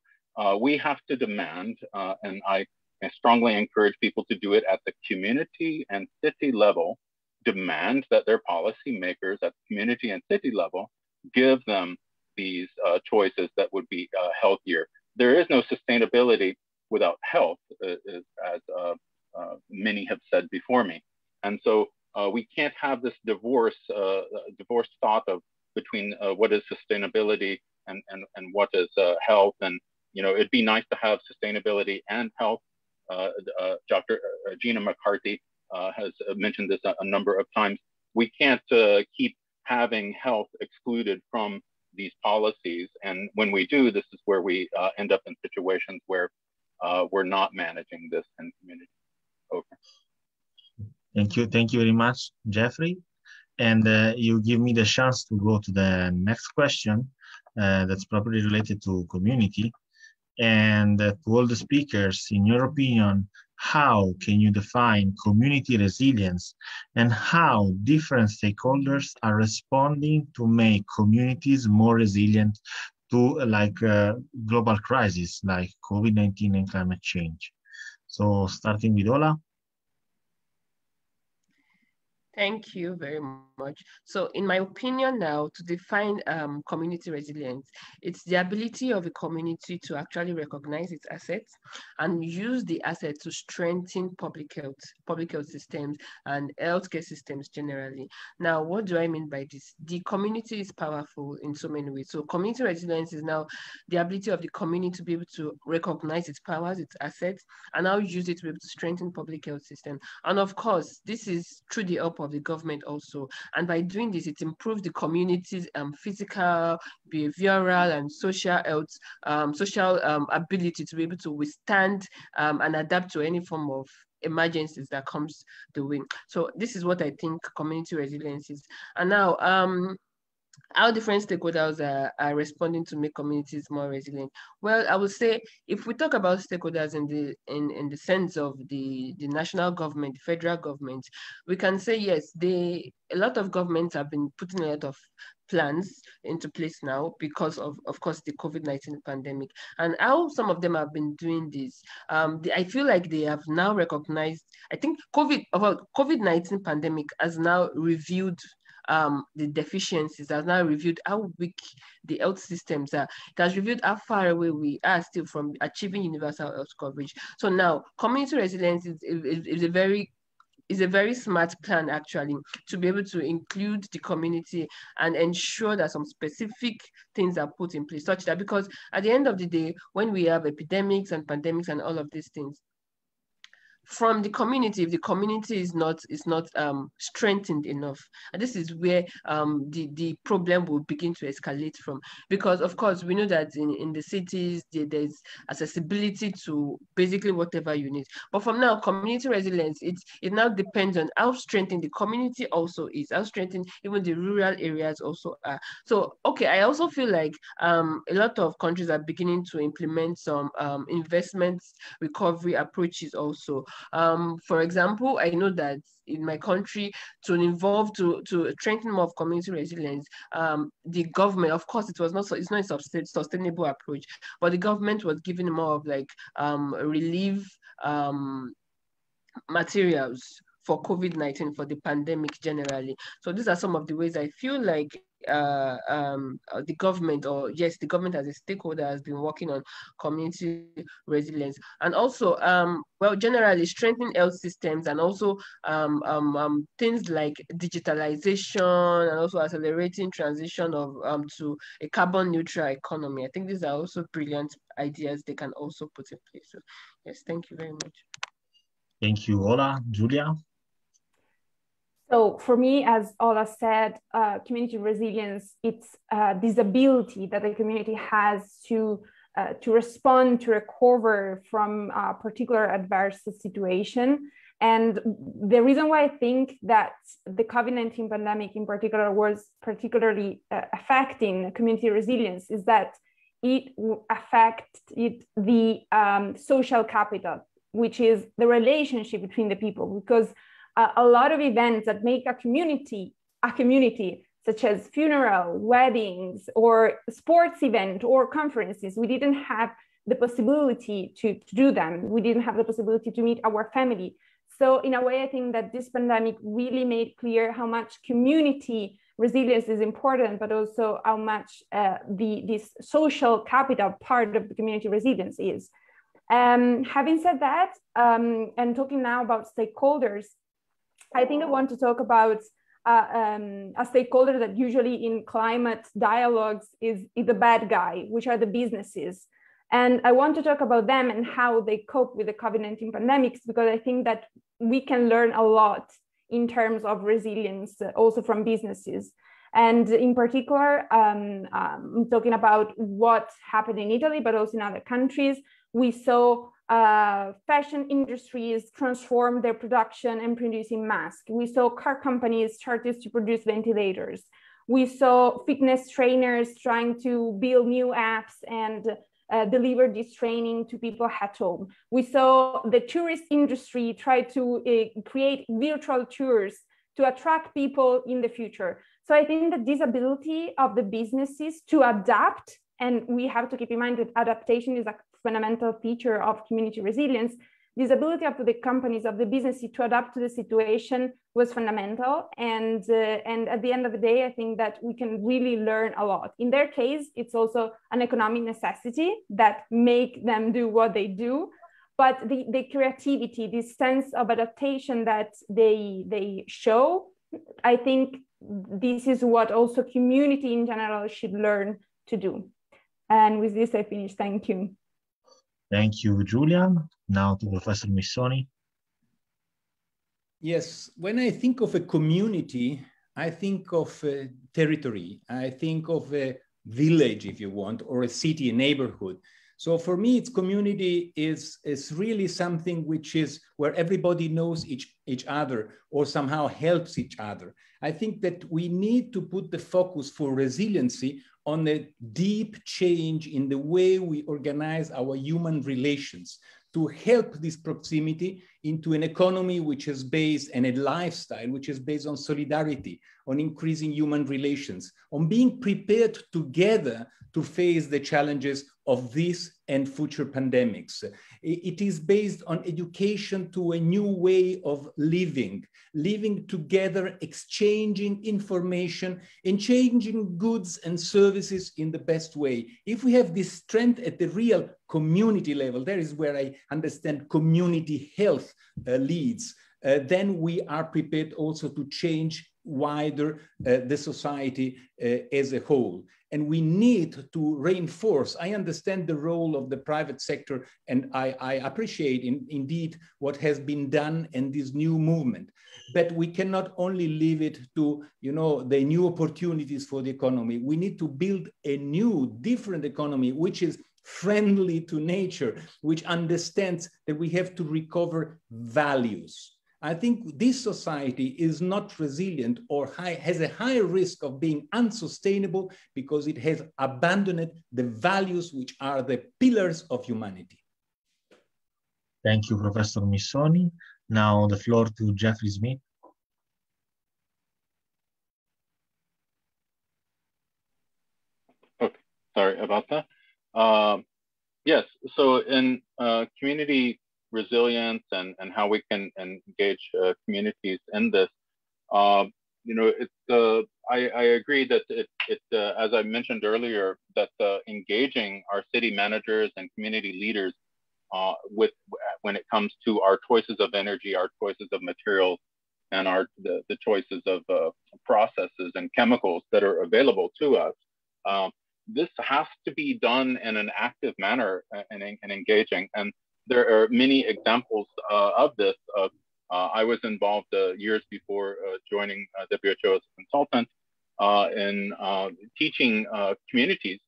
we have to demand, and I strongly encourage people to do it at the community and city level, demand that their policymakers at the community and city level give them these choices that would be healthier. There is no sustainability without health, as many have said before me. And so we can't have this divorce thought of between what is sustainability and what is health. And, you know, it'd be nice to have sustainability and health. Dr. Gina McCarthy has mentioned this a number of times. We can't keep having health excluded from these policies. And when we do, this is where we end up in situations where we're not managing this in community. Over. Thank you very much, Jeffrey. And you give me the chance to go to the next question that's probably related to community. And to all the speakers, in your opinion, how can you define community resilience and how different stakeholders are responding to make communities more resilient to global crises like COVID-19 and climate change? So starting with Ola. Thank you very much. So in my opinion now, to define community resilience, it's the ability of a community to actually recognize its assets and use the assets to strengthen public health systems and healthcare systems generally. Now, what do I mean by this? The community is powerful in so many ways. So community resilience is now the ability of the community to be able to recognize its powers, its assets, and now use it to be able to strengthen public health system. And of course, this is through the help of the government also. And by doing this, it improves the community's physical, behavioral, and social health, ability to be able to withstand and adapt to any form of emergencies that comes the way. So this is what I think community resilience is. And now, how different stakeholders are responding to make communities more resilient? Well, I would say if we talk about stakeholders in the sense of the national government, the federal government, we can say yes, a lot of governments have been putting a lot of plans into place now because of course, the COVID-19 pandemic, and how some of them have been doing this. I feel like they have now recognized, I think COVID-19 pandemic has now reviewed the deficiencies, has now reviewed how weak the health systems are. It has reviewed how far away we are still from achieving universal health coverage. So now community resilience is a very smart plan, actually, to be able to include the community and ensure that some specific things are put in place, such that, because at the end of the day, when we have epidemics and pandemics and all of these things, from the community, if the community is not strengthened enough, and this is where the problem will begin to escalate from, because of course we know that in the cities there's accessibility to basically whatever you need, but from now, community resilience, it now depends on how strengthened the community also is, how strengthened even the rural areas also are. So okay, I also feel like a lot of countries are beginning to implement some investments recovery approaches also. For example, I know that in my country, to strengthen more of community resilience, the government, of course, it's not a sustainable approach, but the government was giving more of like relief materials for COVID-19, for the pandemic generally. So these are some of the ways I feel like the government, the government as a stakeholder, has been working on community resilience, and also generally strengthening health systems, and also things like digitalization, and also accelerating transition of to a carbon neutral economy. I think these are also brilliant ideas they can also put in place. So yes, thank you very much. Thank you, Ola. Julia? So for me, as Ola said, community resilience, it's this ability that the community has to respond, to recover from a particular adverse situation. And the reason why I think that the COVID-19 pandemic in particular was particularly affecting community resilience is that it affected the social capital, which is the relationship between the people, because a lot of events that make a community, such as funeral, weddings, or sports event or conferences, we didn't have the possibility to do them. We didn't have the possibility to meet our family. So in a way, I think that this pandemic really made clear how much community resilience is important, but also how much this social capital part of the community resilience is. Having said that, and talking now about stakeholders, I think I want to talk about a stakeholder that usually in climate dialogues is the bad guy, which are the businesses. And I want to talk about them and how they cope with the COVID-19 pandemics, because I think that we can learn a lot in terms of resilience also from businesses. And in particular, I'm talking about what happened in Italy, but also in other countries. We saw fashion industries transform their production and producing masks. We saw car companies started to produce ventilators. We saw fitness trainers trying to build new apps and deliver this training to people at home. We saw the tourist industry try to create virtual tours to attract people in the future. So I think that this ability of the businesses to adapt, and we have to keep in mind that adaptation is a fundamental feature of community resilience, this ability of the companies, of the businesses to adapt to the situation was fundamental. And at the end of the day, I think that we can really learn a lot. In their case, it's also an economic necessity that make them do what they do. But the creativity, this sense of adaptation that they show, I think this is what also community in general should learn to do. And with this, I finish. Thank you. Thank you, Julian. Now to Professor Missoni. Yes, when I think of a community, I think of a territory. I think of a village, if you want, or a city, a neighborhood. So for me, its community is really something which is where everybody knows each other or somehow helps each other. I think that we need to put the focus for resiliency on a deep change in the way we organize our human relations to help this proximity into an economy which is based, and a lifestyle which is based on solidarity, on increasing human relations, on being prepared together to face the challenges of this and future pandemics. It is based on education to a new way of living together, exchanging information, and changing goods and services in the best way. If we have this strength at the real community level, that is where I understand community health leads, then we are prepared also to change wider the society as a whole. And we need to reinforce. I understand the role of the private sector, and I appreciate indeed what has been done in this new movement. But we cannot only leave it to, you know, the new opportunities for the economy. We need to build a new, different economy, which is friendly to nature, which understands that we have to recover values. I think this society is not resilient or has a high risk of being unsustainable because it has abandoned the values which are the pillars of humanity. Thank you, Professor Missoni. Now the floor to Jeffrey Smith. Okay, sorry about that. Yes, so in community resilience and how we can engage communities in this, you know, it's, I agree that as I mentioned earlier, that engaging our city managers and community leaders when it comes to our choices of energy, our choices of materials, and the choices of processes and chemicals that are available to us. This has to be done in an active manner and engaging. And there are many examples of this. I was involved years before joining WHO as a consultant in teaching communities.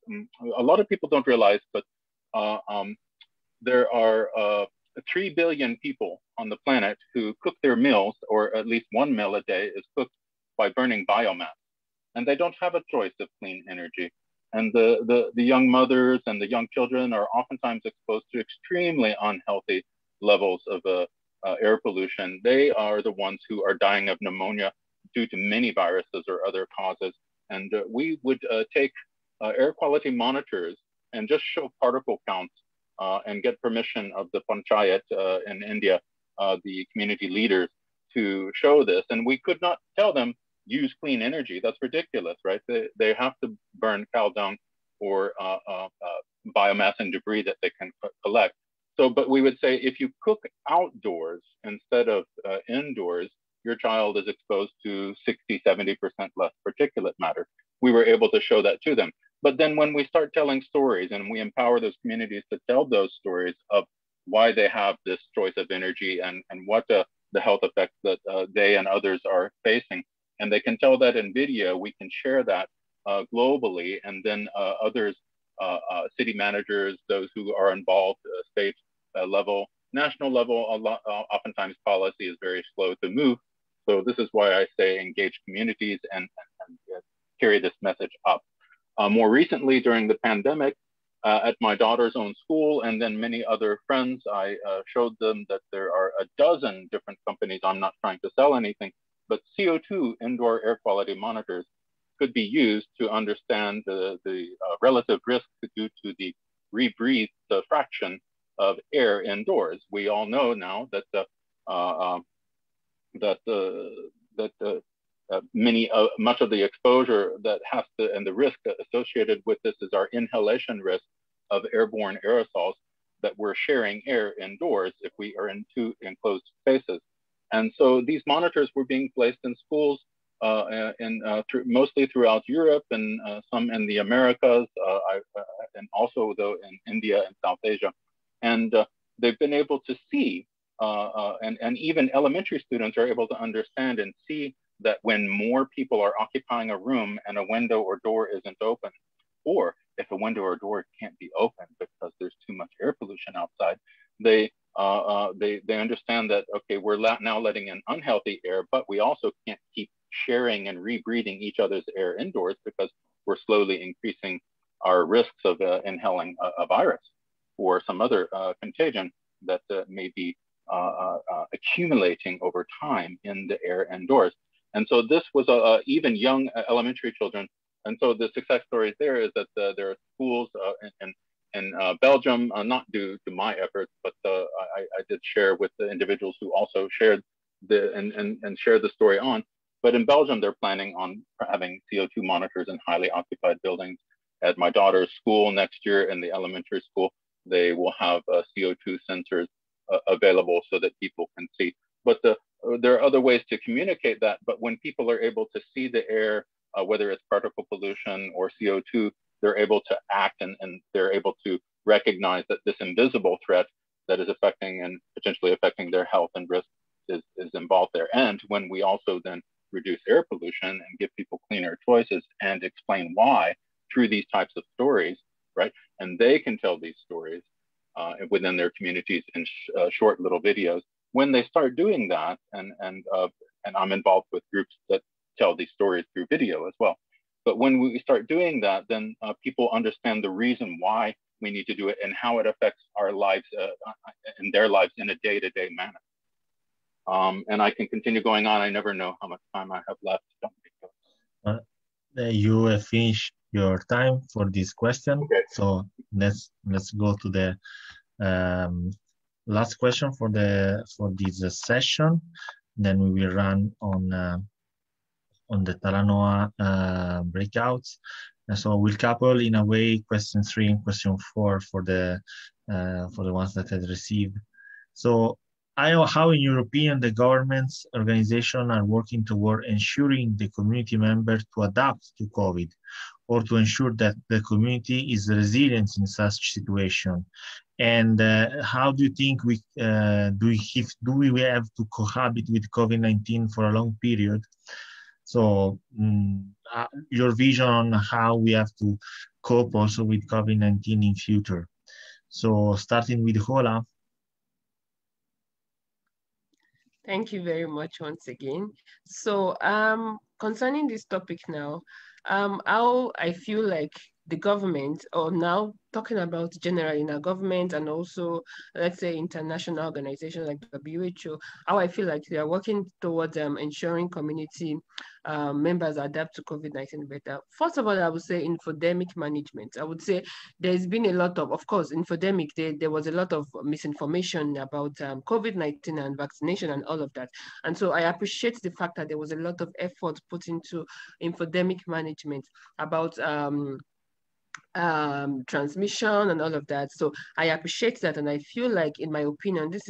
A lot of people don't realize, but there are 3 billion people on the planet who cook their meals, or at least one meal a day is cooked by burning biomass. And they don't have a choice of clean energy. And the young mothers and the young children are oftentimes exposed to extremely unhealthy levels of air pollution. They are the ones who are dying of pneumonia due to many viruses or other causes. And we would take air quality monitors and just show particle counts and get permission of the panchayat in India, the community leaders, to show this. And we could not tell them, use clean energy. That's ridiculous, right? They have to burn cow dung or biomass and debris that they can collect. So, but we would say, if you cook outdoors instead of indoors, your child is exposed to 60, 70% less particulate matter. We were able to show that to them. But then when we start telling stories and we empower those communities to tell those stories of why they have this choice of energy and what the health effects that they and others are facing, and they can tell that in video, we can share that globally, and then others, city managers, those who are involved, state level, national level, oftentimes policy is very slow to move. So this is why I say engage communities and carry this message up. More recently, during the pandemic, at my daughter's own school and then many other friends, I showed them that there are a dozen different companies. I'm not trying to sell anything, but CO2 indoor air quality monitors could be used to understand the relative risk due to the rebreathed fraction of air indoors. We all know now that much of the exposure that has to, and the risk associated with this, is our inhalation risk of airborne aerosols that we're sharing air indoors if we are in two enclosed spaces. And so these monitors were being placed in schools mostly throughout Europe and some in the Americas, and also though in India and South Asia. And they've been able to see, and even elementary students are able to understand and see that when more people are occupying a room and a window or door isn't open, or if a window or door can't be opened because there's too much air pollution outside, they understand that, okay, we're now letting in unhealthy air, but we also can't keep sharing and rebreathing each other's air indoors because we're slowly increasing our risks of inhaling a virus or some other contagion that may be accumulating over time in the air indoors. And so this was even young elementary children. And so the success stories there is that there are schools in Belgium, not due to my efforts, but I did share with the individuals who also shared and shared the story on. But in Belgium, they're planning on having CO2 monitors in highly occupied buildings. At my daughter's school next year in the elementary school, they will have CO2 sensors available so that people can see. But there are other ways to communicate that. But when people are able to see the air, whether it's particle pollution or CO2, they're able to act and they're able to recognize that this invisible threat that is affecting and potentially affecting their health and risk is involved there. And when we also then reduce air pollution and give people cleaner choices and explain why through these types of stories, right? And they can tell these stories within their communities in short little videos. When they start doing that, and I'm involved with groups that tell these stories through video as well. But when we start doing that, then people understand the reason why we need to do it and how it affects our lives and their lives in a day-to-day manner. And I can continue going on. I never know how much time I have left. You have finished your time for this question. Okay. So let's go to the last question for this session. Then we will run on the Talanoa breakouts. And so we'll couple in a way question 3 and question 4 for the ones that had received. So how in your opinion the governments, organizations are working toward ensuring the community members to adapt to COVID, or to ensure that the community is resilient in such situation? And how do you think we do we have to cohabit with COVID-19 for a long period? So your vision on how we have to cope also with COVID-19 in future. So starting with Hola. Thank you very much once again. So concerning this topic now, how I feel like the government, or now talking about generally in our government and also, let's say, international organizations like WHO, how I feel like they are working towards ensuring community members adapt to COVID-19 better. First of all, I would say infodemic management. I would say there's been a lot of course, infodemic, there was a lot of misinformation about COVID-19 and vaccination and all of that. And so I appreciate the fact that there was a lot of effort put into infodemic management about transmission and all of that. So I appreciate that, and I feel like, in my opinion, this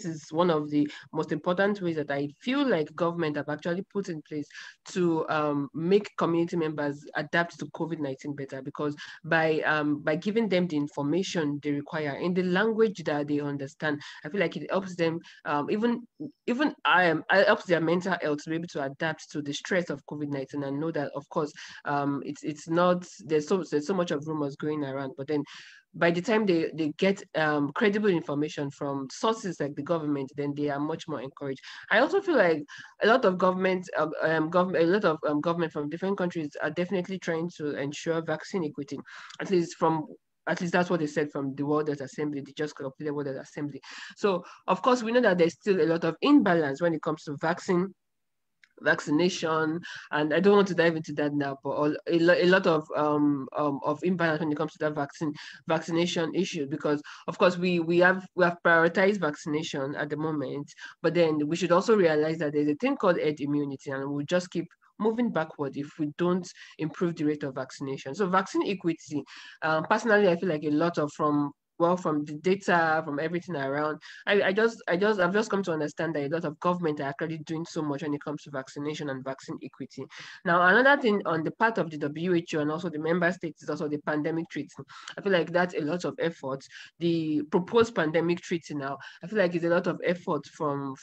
is one of the most important ways that I feel like government have actually put in place to make community members adapt to COVID-19 better, because by giving them the information they require in the language that they understand, I feel like it helps them even helps their mental health to be able to adapt to the stress of COVID-19 and know that, of course, it's not, there's so much of rumors going around, but then by the time they get credible information from sources like the government, then they are much more encouraged. I also feel like a lot of government from different countries are definitely trying to ensure vaccine equity. At least that's what they said from the World Health Assembly. They just completed World Health Assembly. So of course we know that there's still a lot of imbalance when it comes to vaccination, and I don't want to dive into that now, but a lot of imbalance when it comes to that vaccination issue, because of course we have prioritized vaccination at the moment, but then we should also realize that there's a thing called herd immunity, and we'll just keep moving backward if we don't improve the rate of vaccination. So vaccine equity, personally, I feel like a lot of from the data, from everything around, I've just come to understand that a lot of government are actually doing so much when it comes to vaccination and vaccine equity. Now, another thing on the part of the WHO and also the member states is also the pandemic treaty. I feel like that's a lot of effort. The proposed pandemic treaty now, I feel like it's a lot of effort from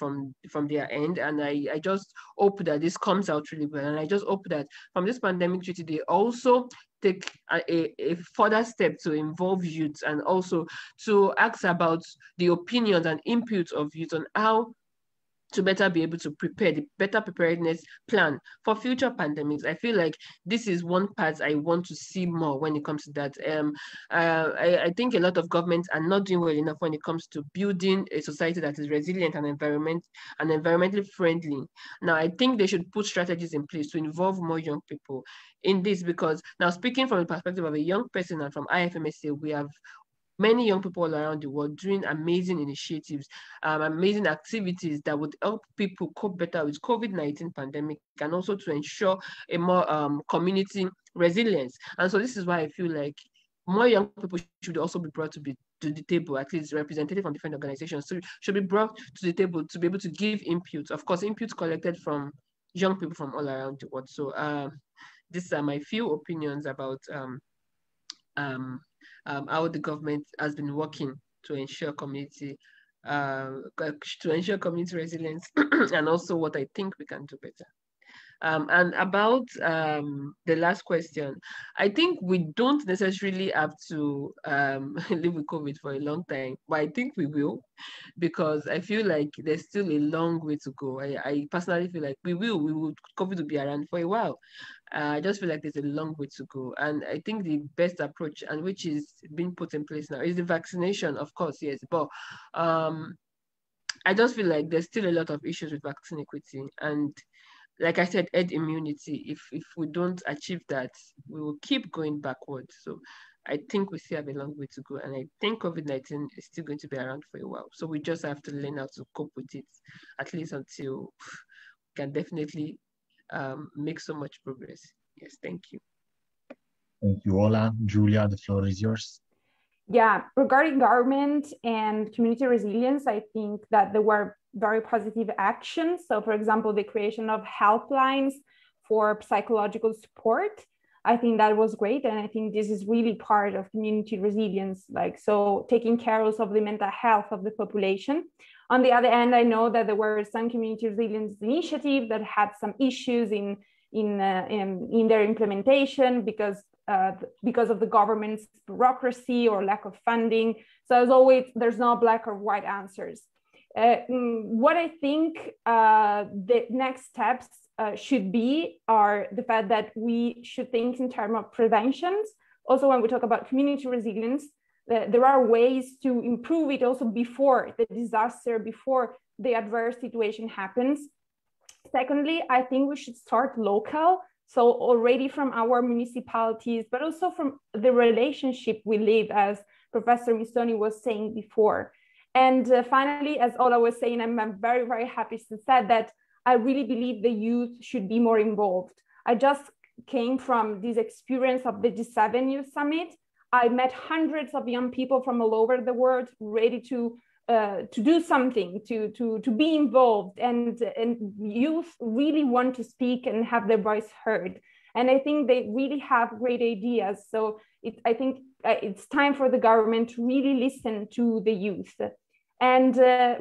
their end, and I just hope that this comes out really well. And I just hope that from this pandemic treaty, they also take a further step to involve youth and also to ask about the opinions and inputs of youth on how to better be able to prepare, the better preparedness plan for future pandemics. I feel like this is one part I want to see more when it comes to that. I think a lot of governments are not doing well enough when it comes to building a society that is resilient and environmentally friendly. Now, I think they should put strategies in place to involve more young people in this, because now, speaking from the perspective of a young person and from IFMSA, we have many young people all around the world doing amazing initiatives, amazing activities that would help people cope better with COVID-19 pandemic, and also to ensure a more community resilience. And so this is why I feel like more young people should also be brought to the table, at least representative from different organizations, so should be brought to the table to be able to give input. Of course, inputs collected from young people from all around the world. So these are my few opinions about how the government has been working to ensure community resilience, and also what I think we can do better. And about the last question, I think we don't necessarily have to live with COVID for a long time, but I think we will, because I feel like there's still a long way to go. I personally feel like COVID will be around for a while. I just feel like there's a long way to go. And I think the best approach, and which is being put in place now, is the vaccination, of course, yes. But I just feel like there's still a lot of issues with vaccine equity. And like I said, herd immunity, if we don't achieve that, we will keep going backwards. So I think we still have a long way to go. And I think COVID-19 is still going to be around for a while. So we just have to learn how to cope with it, at least until we can definitely make so much progress. Yes, thank you. Thank you, Ola. Julia, the floor is yours. Yeah, regarding government and community resilience, I think that there were very positive actions. So, for example, the creation of helplines for psychological support. I think that was great. And I think this is really part of community resilience, like, so taking care also of the mental health of the population. On the other hand, I know that there were some community resilience initiatives that had some issues in their implementation because of the government's bureaucracy or lack of funding. So as always, there's no black or white answers. What I think the next steps should be are the fact that we should think in terms of preventions. Also, when we talk about community resilience, there are ways to improve it also before the disaster, before the adverse situation happens. Secondly, I think we should start local. So already from our municipalities, but also from the relationship we live, as Professor Missoni was saying before. And finally, as Ola was saying, I'm very, very happy to say that I really believe the youth should be more involved. I just came from this experience of the G7 Youth Summit. I met hundreds of young people from all over the world ready to do something, to be involved, and youth really want to speak and have their voice heard. And I think they really have great ideas. So I think it's time for the government to really listen to the youth. And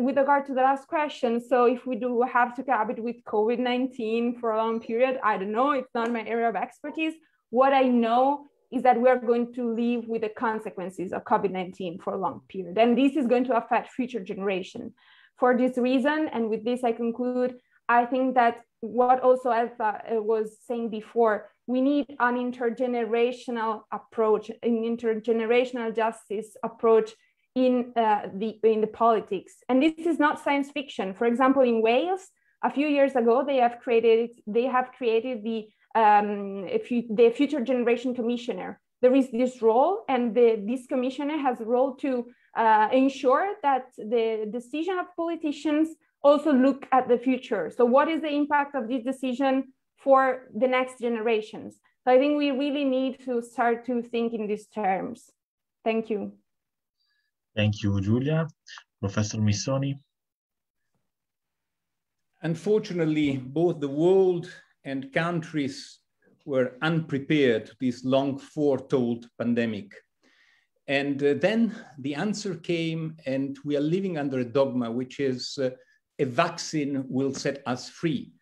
with regard to the last question, so if we do have to cohabit with COVID-19 for a long period, I don't know, it's not my area of expertise. What I know is that we are going to live with the consequences of COVID-19 for a long period. And this is going to affect future generations. For this reason, and with this I conclude, I think that what also Elsa was saying before, we need an intergenerational approach, an intergenerational justice approach in the politics. And this is not science fiction. For example, in Wales, a few years ago, they have created the Future Generation Commissioner. There is this role, and this commissioner has a role to ensure that the decision of politicians also look at the future. So what is the impact of this decision for the next generations? So I think we really need to start to think in these terms. Thank you. Thank you, Julia. Professor Missoni. Unfortunately, both the world and countries were unprepared to this long foretold pandemic. And then the answer came, and we are living under a dogma, which is a vaccine will set us free.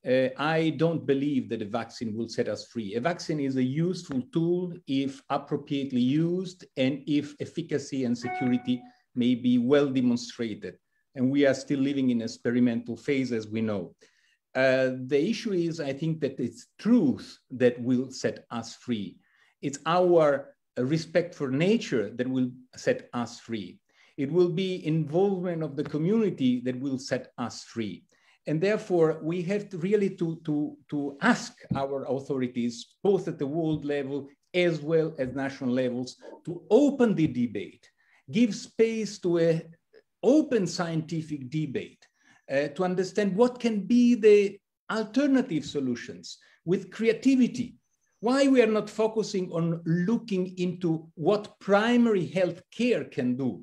I don't believe that a vaccine will set us free. A vaccine is a useful tool if appropriately used and if efficacy and security may be well demonstrated. and we are still living in experimental phase, as we know. The issue is, I think, that it's truth that will set us free. It's our respect for nature that will set us free. It will be involvement of the community that will set us free. And therefore, we have to really to ask our authorities, both at the world level as well as national levels, to open the debate, give space to an open scientific debate, to understand what can be the alternative solutions with creativity. Why we are not focusing on looking into what primary health care can do,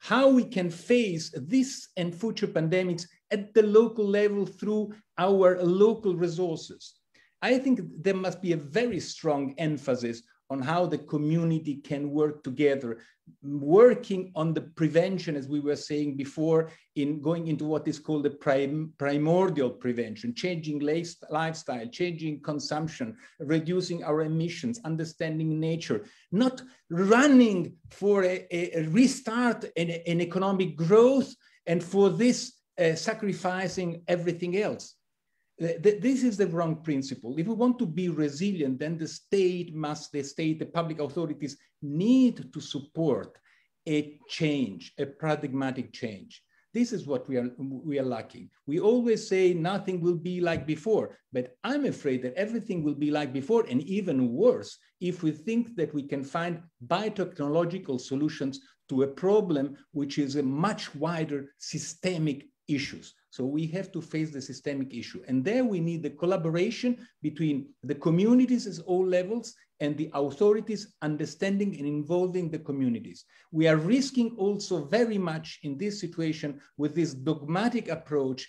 how we can face this and future pandemics at the local level through our local resources. I think there must be a very strong emphasis on how the community can work together, working on the prevention, as we were saying before, in going into what is called the primordial prevention, changing lifestyle, changing consumption, reducing our emissions, understanding nature, not running for a restart and economic growth, and for this sacrificing everything else. This is the wrong principle. If we want to be resilient, then the state, the public authorities need to support a change, a paradigmatic change. This is what we are lacking. We always say nothing will be like before, but I'm afraid that everything will be like before and even worse if we think that we can find biotechnological solutions to a problem which is a much wider systemic issues. So we have to face the systemic issue. And there we need the collaboration between the communities at all levels and the authorities understanding and involving the communities. We are risking also very much in this situation with this dogmatic approach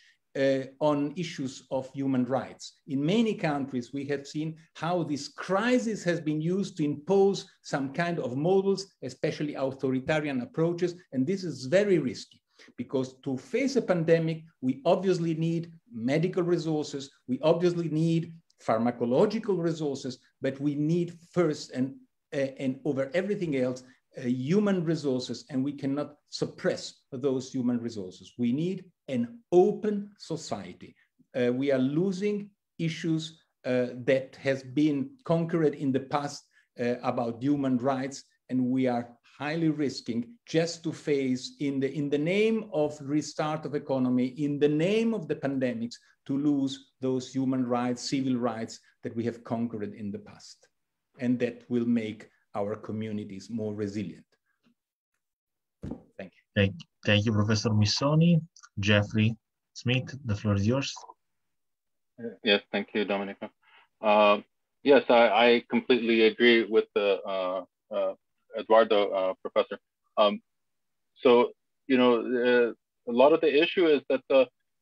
on issues of human rights. In many countries, we have seen how this crisis has been used to impose some kind of models, especially authoritarian approaches, and this is very risky. Because to face a pandemic, we obviously need medical resources, we obviously need pharmacological resources, but we need first and over everything else, human resources, and we cannot suppress those human resources. We need an open society. We are losing issues that has been conquered in the past about human rights, and we are highly risking just to face in the name of restart of economy, in the name of the pandemics, to lose those human rights, civil rights that we have conquered in the past. And that will make our communities more resilient. Thank you. Thank you, Professor Missoni. Jeffrey Smith, the floor is yours. Yes, thank you, Domenico. Yes, I completely agree with the Eduardo, Professor. So, you know, a lot of the issue is that,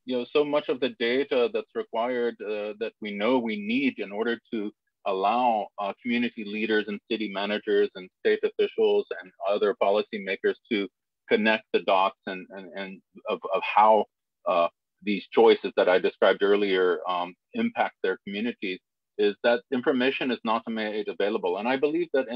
you know, so much of the data that's required that we know we need in order to allow community leaders and city managers and state officials and other policymakers to connect the dots and of how these choices that I described earlier impact their communities, is that information is not made available. And I believe that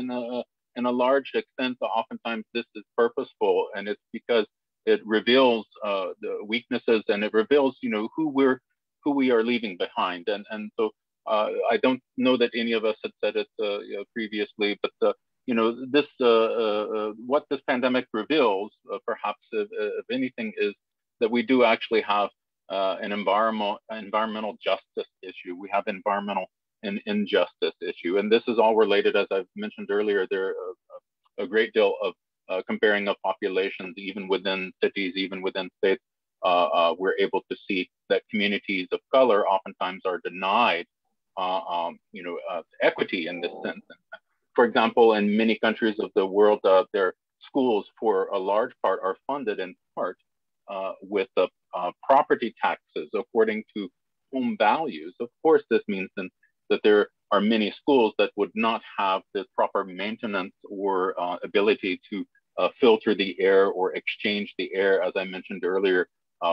in a large extent, oftentimes this is purposeful, and it's because it reveals the weaknesses, and it reveals, you know, who we are leaving behind. And so I don't know that any of us had said it you know, previously, but you know, this what this pandemic reveals, perhaps if anything, is that we do actually have an environmental justice issue. We have environmental and injustice issue, and this is all related, as I've mentioned earlier. There a great deal of comparing of populations, even within cities, even within states. We're able to see that communities of color oftentimes are denied, you know, equity in this sense. For example, in many countries of the world, their schools, for a large part, are funded in part with property taxes according to home values. Of course, this means then that there are many schools that would not have the proper maintenance or ability to filter the air or exchange the air, as I mentioned earlier,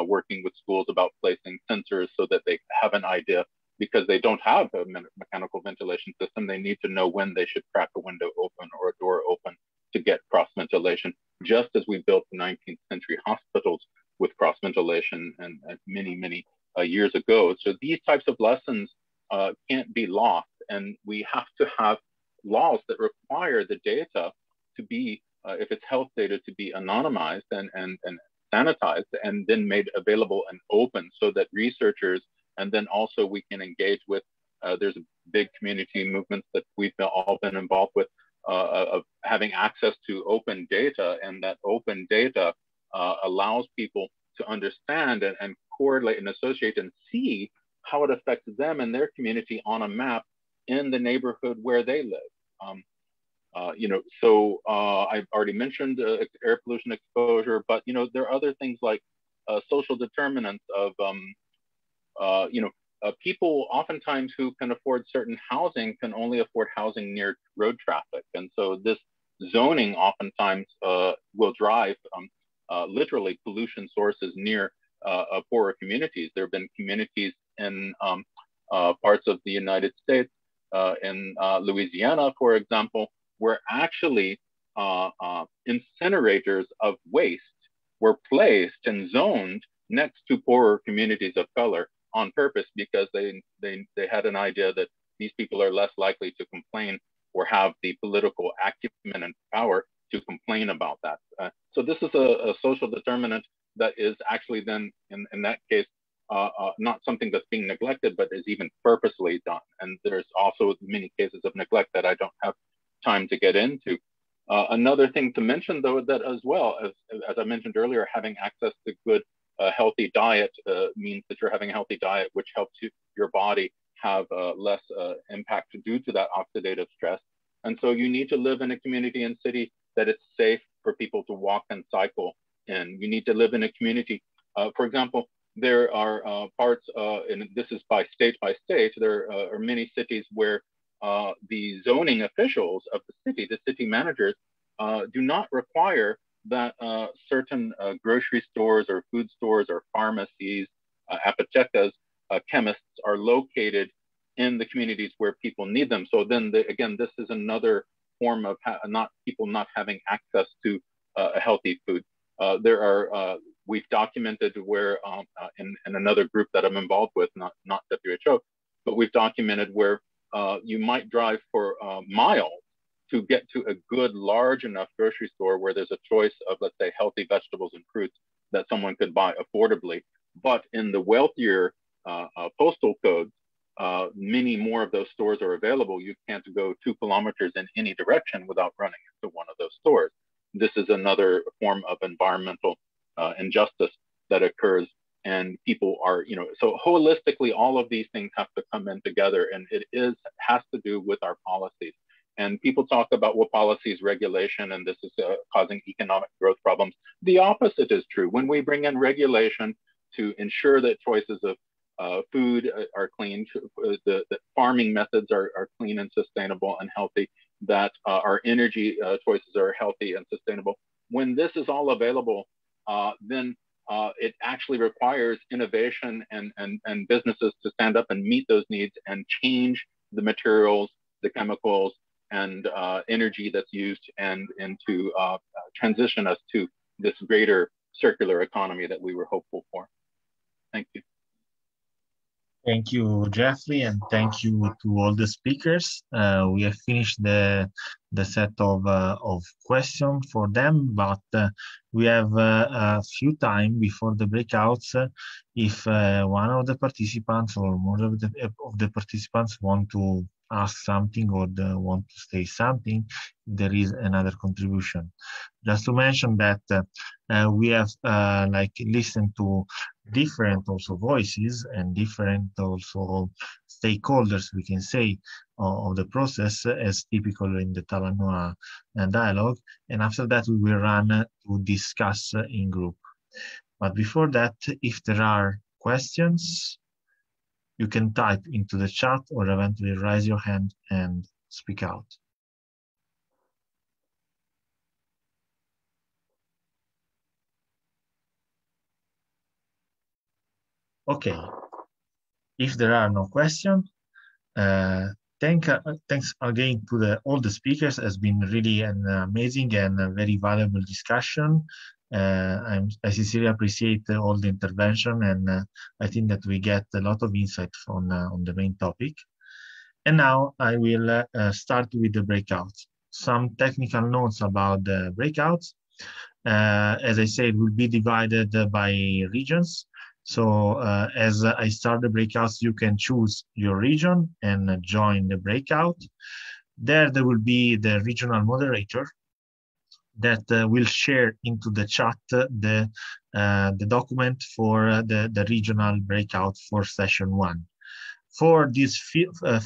working with schools about placing sensors so that they have an idea, because they don't have a mechanical ventilation system. They need to know when they should crack a window open or a door open to get cross ventilation, just as we built the 19th century hospitals with cross ventilation. ventilation and many years ago. So these types of lessons can't be lost, and we have to have laws that require the data to be, if it's health data, to be anonymized and sanitized and then made available and open so that researchers, and then also we can engage with, there's big community movements that we've all been involved with of having access to open data, and that open data allows people to understand and correlate and associate and see how it affects them and their community on a map in the neighborhood where they live. So I've already mentioned air pollution exposure, but there are other things like social determinants of people oftentimes who can afford certain housing can only afford housing near road traffic, and so this zoning oftentimes will drive literally pollution sources near poorer communities. There have been communities in parts of the United States, in Louisiana, for example, where actually incinerators of waste were placed and zoned next to poorer communities of color on purpose, because they had an idea that these people are less likely to complain or have the political acumen and power to complain about that. So this is a social determinant that is actually then, in that case, not something that's being neglected, but is even purposely done. And there's also many cases of neglect that I don't have time to get into. Another thing to mention, though, that as well, as I mentioned earlier, having access to good, healthy diet means that you're having a healthy diet, which helps your body have less impact due to that oxidative stress. And so you need to live in a community and city that it's safe for people to walk and cycle in. You need to live in a community. For example, there are parts, and this is by state, there are many cities where the zoning officials of the city managers, do not require that certain grocery stores or food stores or pharmacies, apotecas, chemists are located in the communities where people need them. So then, again, this is another form of people not having access to a healthy food. We've documented where in another group that I'm involved with, not WHO, but we've documented where you might drive for miles to get to a good, large enough grocery store where there's a choice of, let's say, healthy vegetables and fruits that someone could buy affordably. But in the wealthier postal codes, many more of those stores are available. You can't go 2 kilometers in any direction without running into one of those stores. This is another form of environmental injustice that occurs, and people are, so holistically, all of these things have to come in together, and it has to do with our policies. And people talk about, well, policies, regulation, and this is causing economic growth problems. The opposite is true. When we bring in regulation to ensure that choices of food are clean, that farming methods are clean and sustainable and healthy, that our energy choices are healthy and sustainable, when this is all available, then it actually requires innovation and businesses to stand up and meet those needs and change the materials, the chemicals, and energy that's used, and to transition us to this greater circular economy that we were hopeful for. Thank you. Thank you, Jeffrey, and thank you to all the speakers. We have finished the set of questions for them, but we have a few time before the breakouts. If one of the participants or more of the participants want to ask something or want to say something, there is another contribution. Just to mention that we have listened to different also voices and different also stakeholders, we can say, of the process, as typical in the Talanoa dialogue. And after that, we will run to discuss in group. But before that, if there are questions, you can type into the chat or eventually raise your hand and speak out. Okay, if there are no questions, thanks again to all the speakers. It has been really an amazing and a very valuable discussion. I sincerely appreciate all the intervention, and I think that we get a lot of insight on the main topic. And now I will start with the breakouts. Some technical notes about the breakouts. As I said, will be divided by regions. So as I start the breakouts, you can choose your region and join the breakout. There will be the regional moderator that will share into the chat the document for the regional breakout for session 1. For these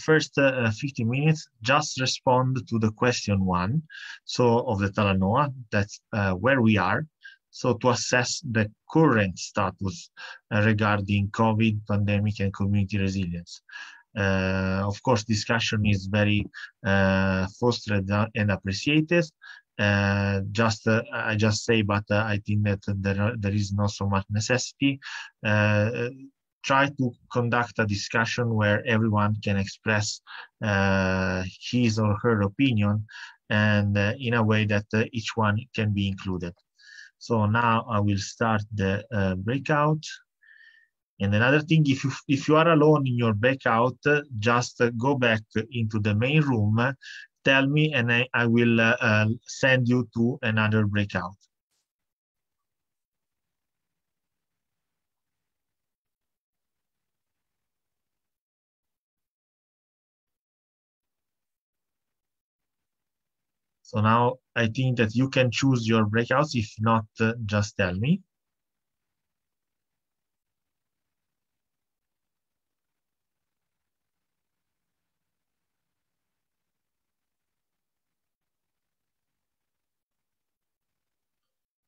first 50 minutes, just respond to the question 1, so of the Talanoa, that's where we are. So to assess the current status regarding COVID pandemic and community resilience. Of course, discussion is very fostered and appreciated. I just say, but I think that there is not so much necessity. Try to conduct a discussion where everyone can express his or her opinion, and in a way that each one can be included. So now I will start the breakout. And another thing, if you are alone in your breakout, just go back into the main room, tell me, and I will send you to another breakout. So now I think that you can choose your breakouts. If not, just tell me.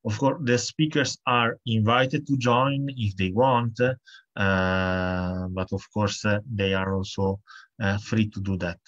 Of course, the speakers are invited to join if they want, but of course, they are also free to do that.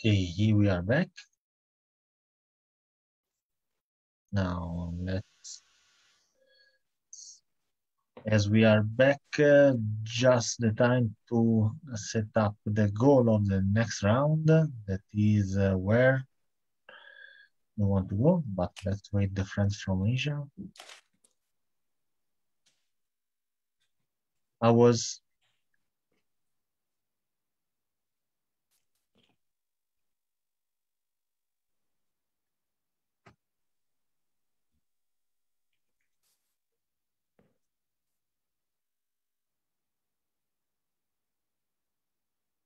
Okay, here we are back. Now as we are back, just the time to set up the goal of the next round. That is where we want to go, but let's wait the friends from Asia. I was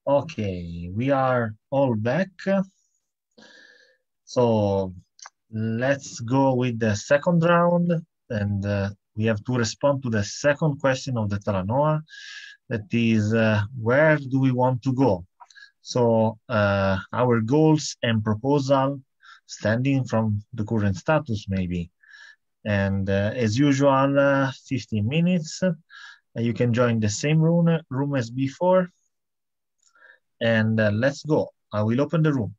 okay, we are all back. So let's go with the second round, and we have to respond to the second question of the Talanoa. That is, where do we want to go? So our goals and proposal standing from the current status maybe. And as usual, 15 minutes. You can join the same room as before. And let's go. I will open the room.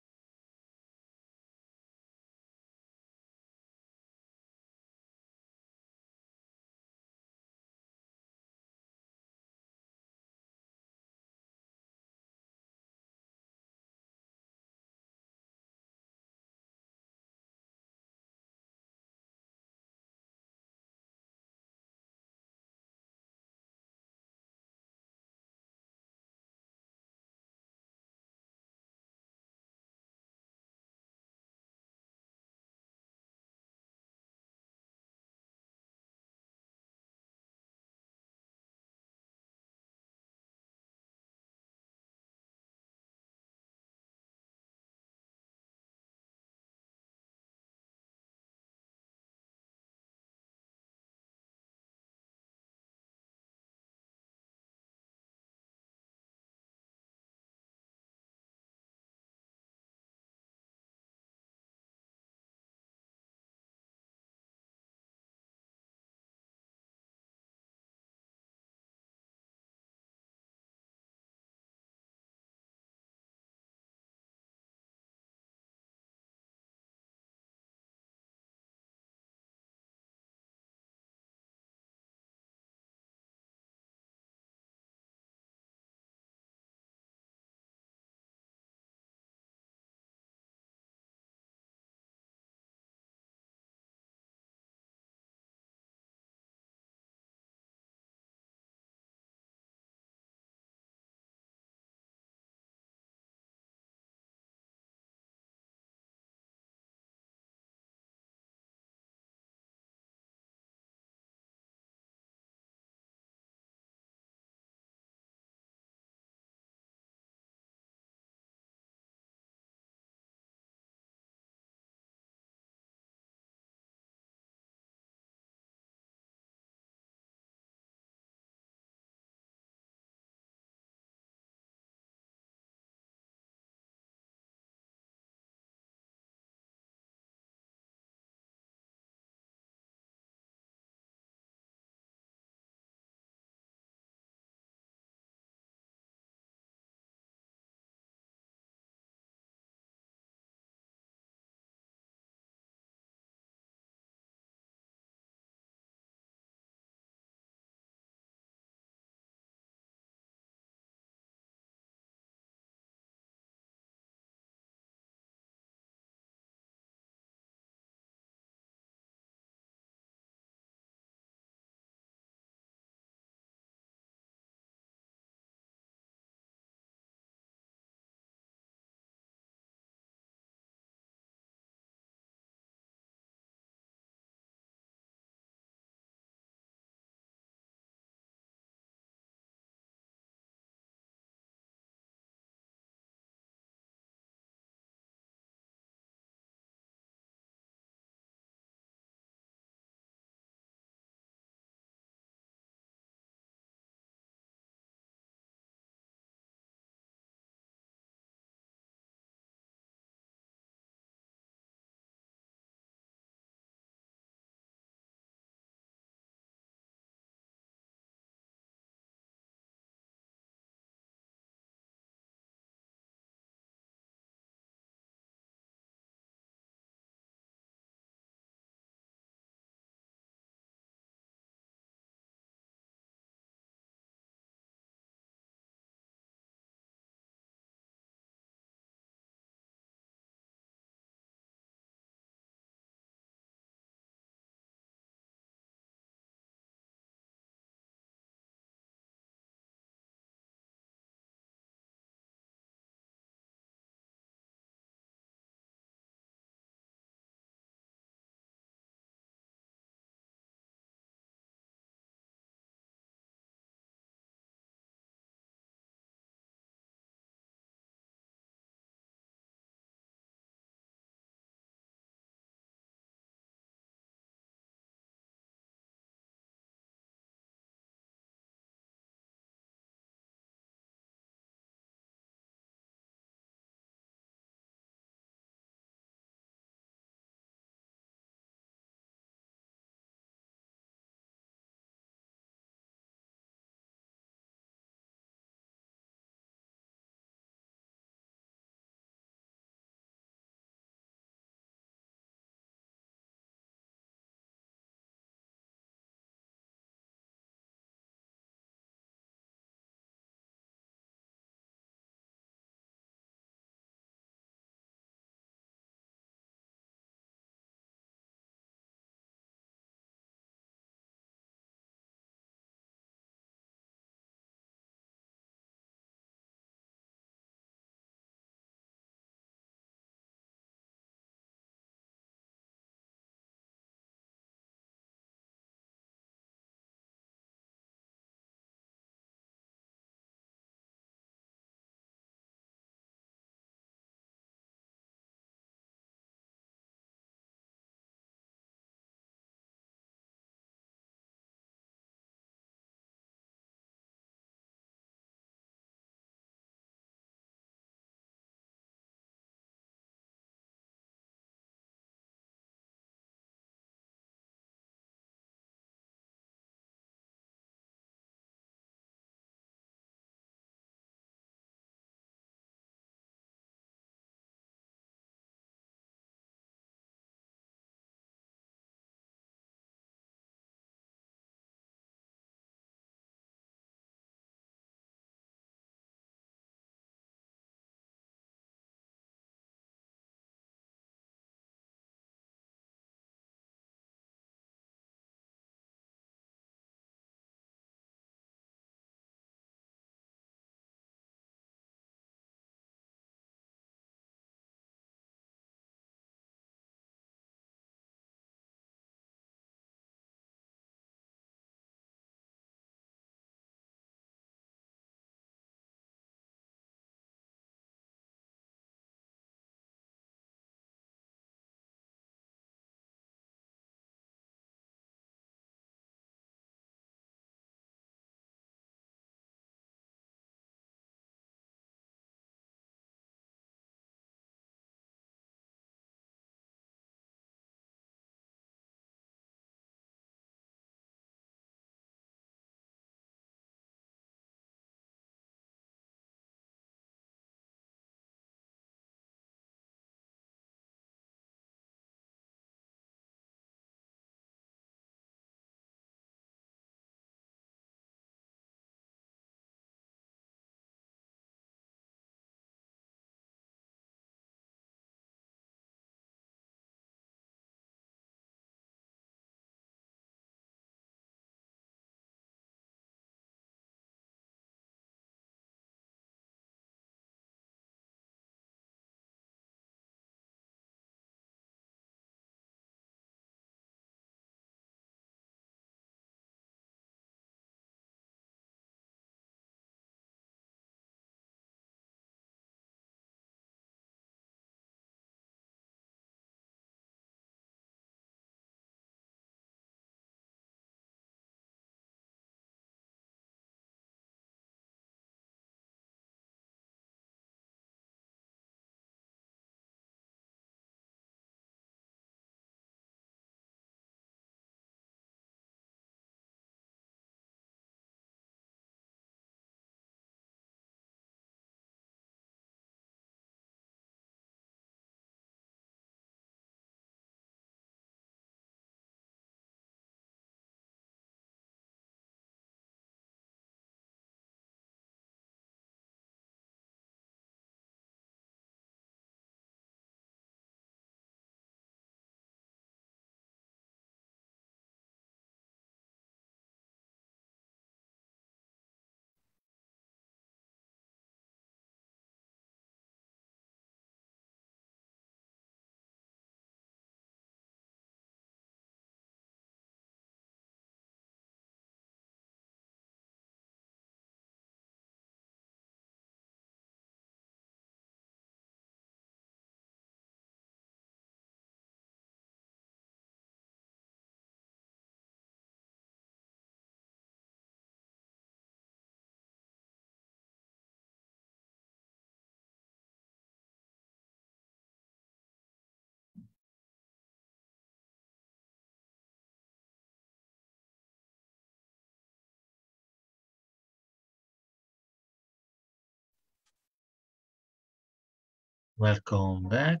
Welcome back.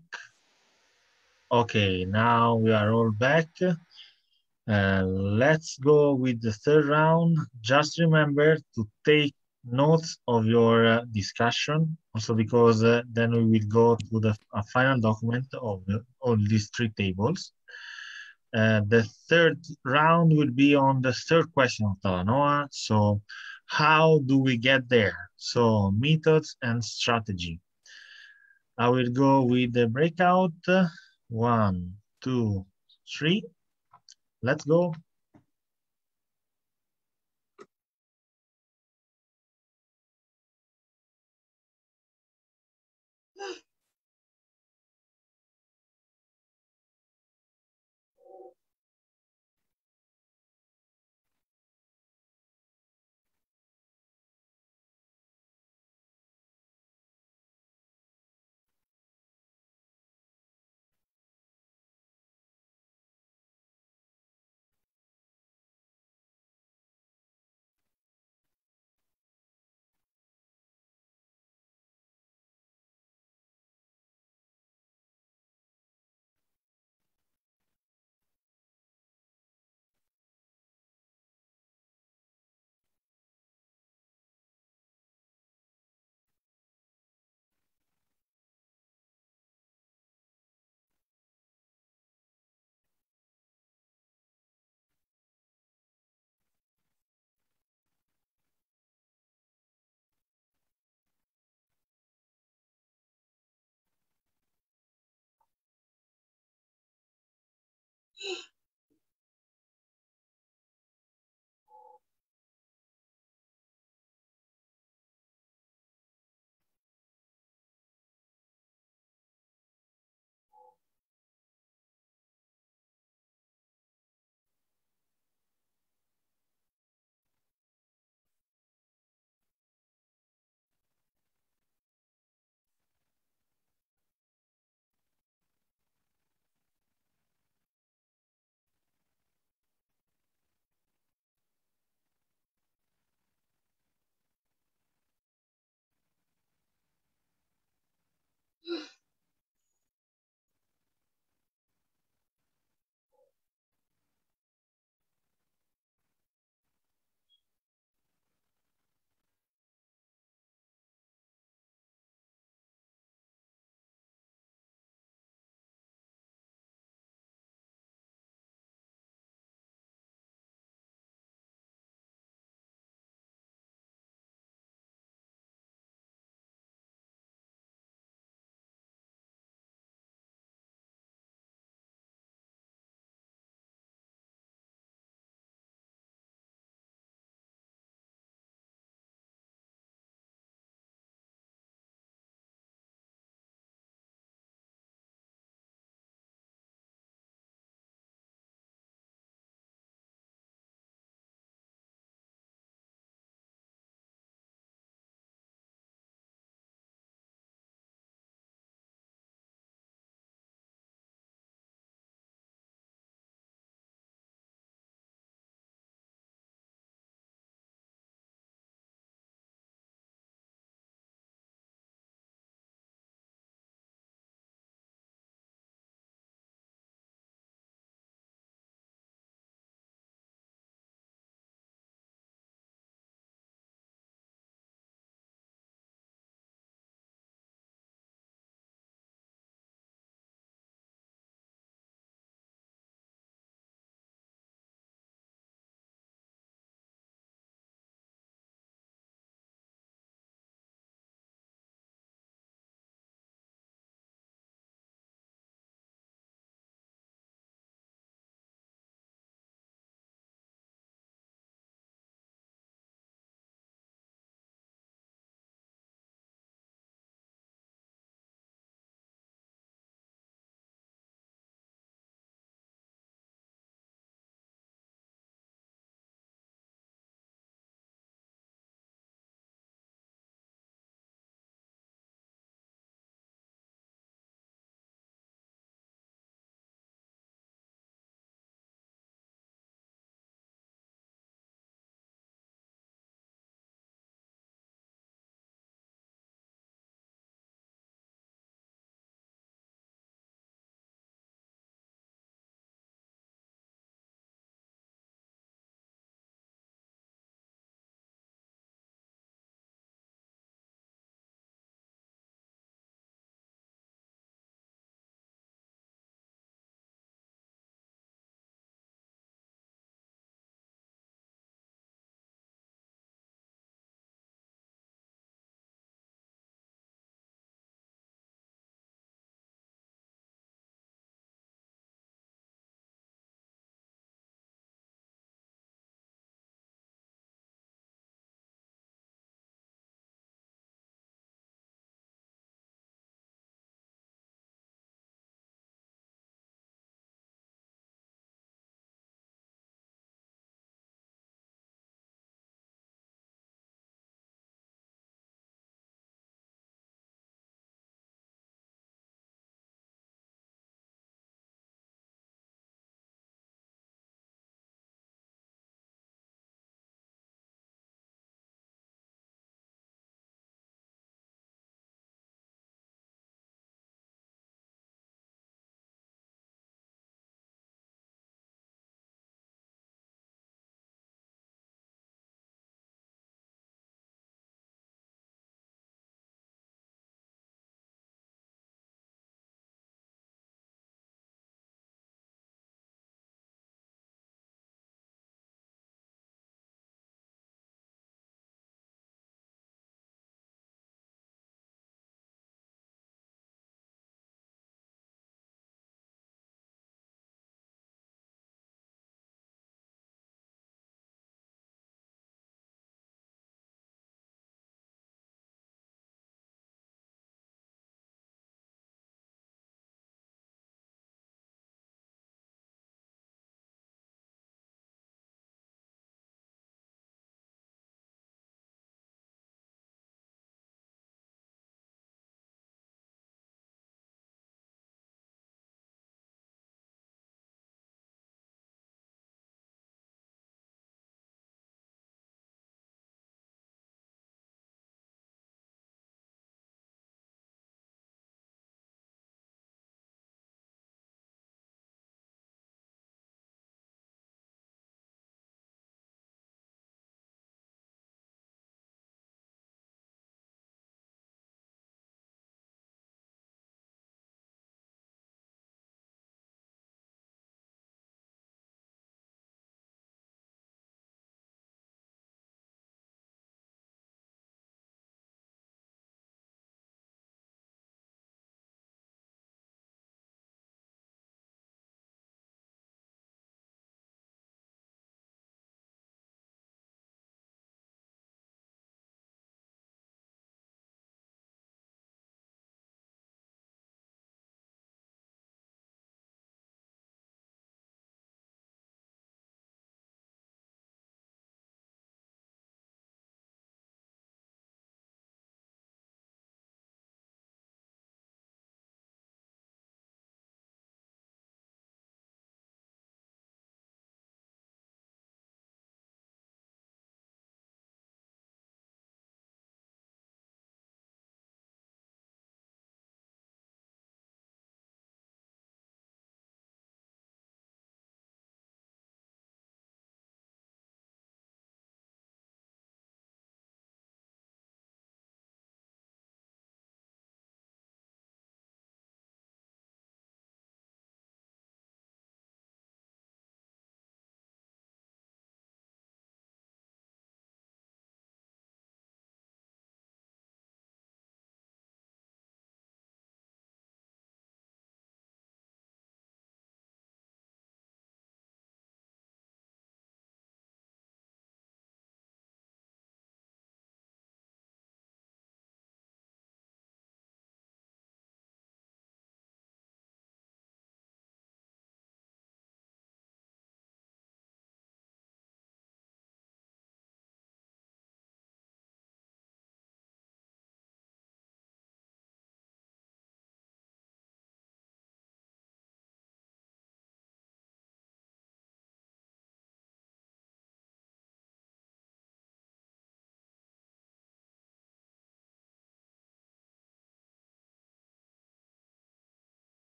Okay, now we are all back. Let's go with the third round. Just remember to take notes of your discussion, also because then we will go to the final document of all these three tables. The third round will be on the third question of Talanoa. So how do we get there? So methods and strategy. I will go with the breakout. 1, 2, 3. Let's go.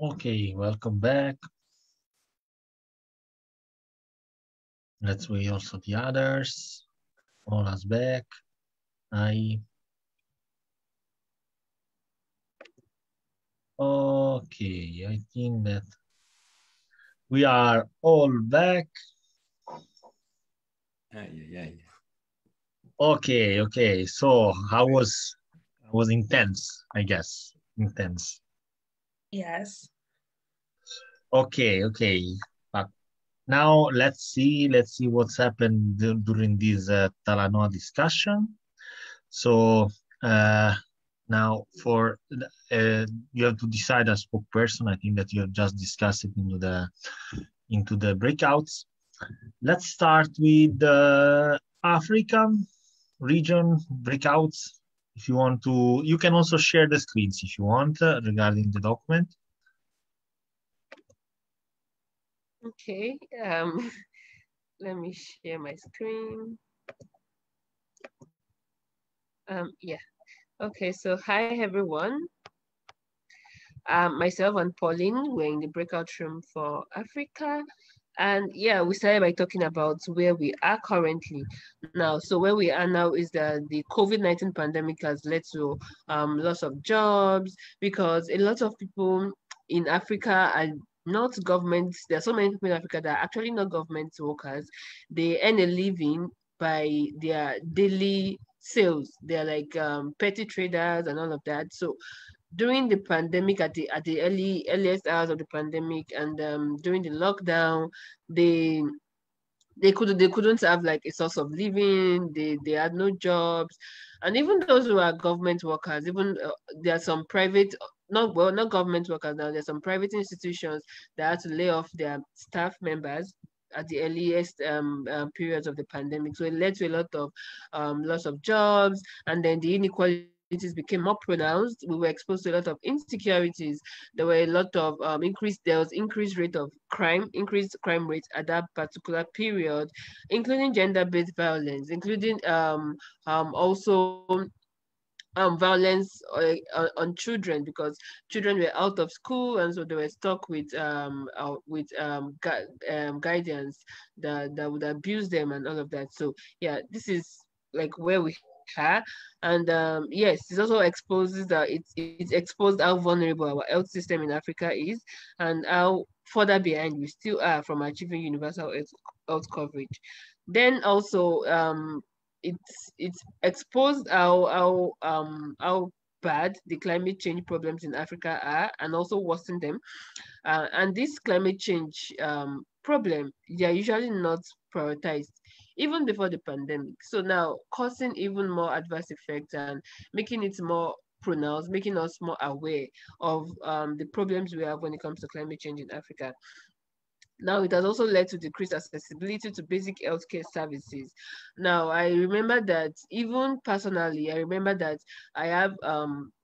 Okay, welcome back. Let's wait also the others. All us back. Hi. Okay, I think that we are all back. Okay. So how was intense, I guess. Intense. Yes. Okay. Now let's see what's happened during this Talanoa discussion. So now for you have to decide a spokesperson. I think that you have just discussed it into the breakouts. Let's start with the African region breakouts. If you want to, you can also share the screens if you want regarding the document. Okay, let me share my screen. Yeah, okay, so hi everyone. Myself and Pauline, we're in the breakout room for Africa. And yeah, we started by talking about where we are currently now. So where we are now is that the COVID-19 pandemic has led to loss of jobs, because a lot of people in Africa are not government. There are so many people in Africa that are actually not government workers. They earn a living by their daily sales. They're like petty traders and all of that. So during the pandemic, at the earliest hours of the pandemic, and during the lockdown, they couldn't have like a source of living. They had no jobs, and even those who are government workers, even there are some private, not government workers now. There's some private institutions that had to lay off their staff members at the earliest periods of the pandemic. So it led to a lot of loss of jobs, and then the inequalities became more pronounced. We were exposed to a lot of insecurities. There were a lot of there was increased rate of crime, increased crime rates at that particular period, including gender-based violence, including also violence on children, because children were out of school, and so they were stuck with guardians that would abuse them and all of that. So yeah, this is like where we are. And yes, it also exposes that it's exposed how vulnerable our health system in Africa is, and how further behind we still are from achieving universal health coverage. Then also it's exposed how bad the climate change problems in Africa are, and also worsen them. And this climate change problem, they are usually not prioritized even before the pandemic. So now causing even more adverse effects and making it more pronounced, making us more aware of the problems we have when it comes to climate change in Africa. Now, it has also led to decreased accessibility to basic healthcare services. Now, I remember that even personally, I remember that I have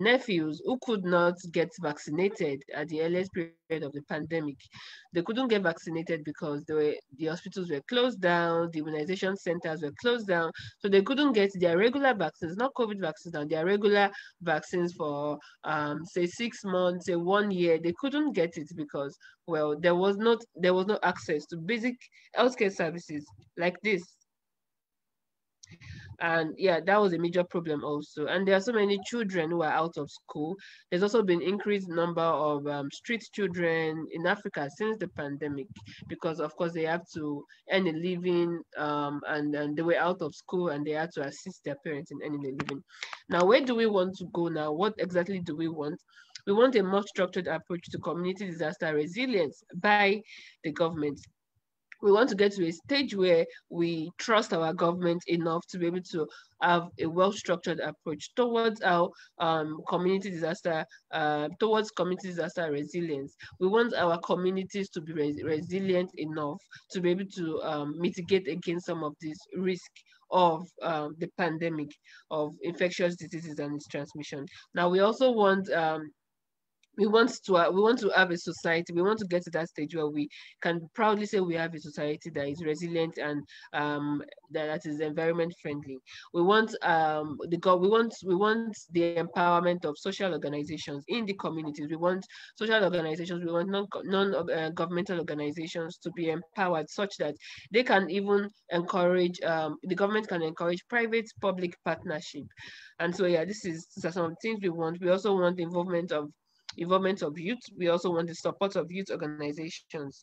nephews who could not get vaccinated at the earliest period of the pandemic. They couldn't get vaccinated because the hospitals were closed down, the immunization centers were closed down, so they couldn't get their regular vaccines, not COVID vaccines, now their regular vaccines for say 6 months, say 1 year. They couldn't get it because, well, there was no access to basic healthcare services like this. And yeah, that was a major problem also. And there are so many children who are out of school. There's also been increased number of street children in Africa since the pandemic, because of course they have to earn a living, and they were out of school and they had to assist their parents in earning a living. Now, where do we want to go now? What exactly do we want? We want a more structured approach to community disaster resilience by the government. We want to get to a stage where we trust our government enough to be able to have a well-structured approach towards our community disaster resilience. We want our communities to be resilient enough to be able to mitigate against some of these risks of the pandemic, of infectious diseases and its transmission. Now, we also want we want to have a society. We want to get to that stage where we can proudly say we have a society that is resilient and that is environment friendly. We want we want the empowerment of social organizations in the communities. We want social organizations. We want non-governmental organizations to be empowered such that they can even encourage the government can encourage private-public partnership. And so yeah, these are some of the things we want. We also want the involvement of youth. We also want the support of youth organizations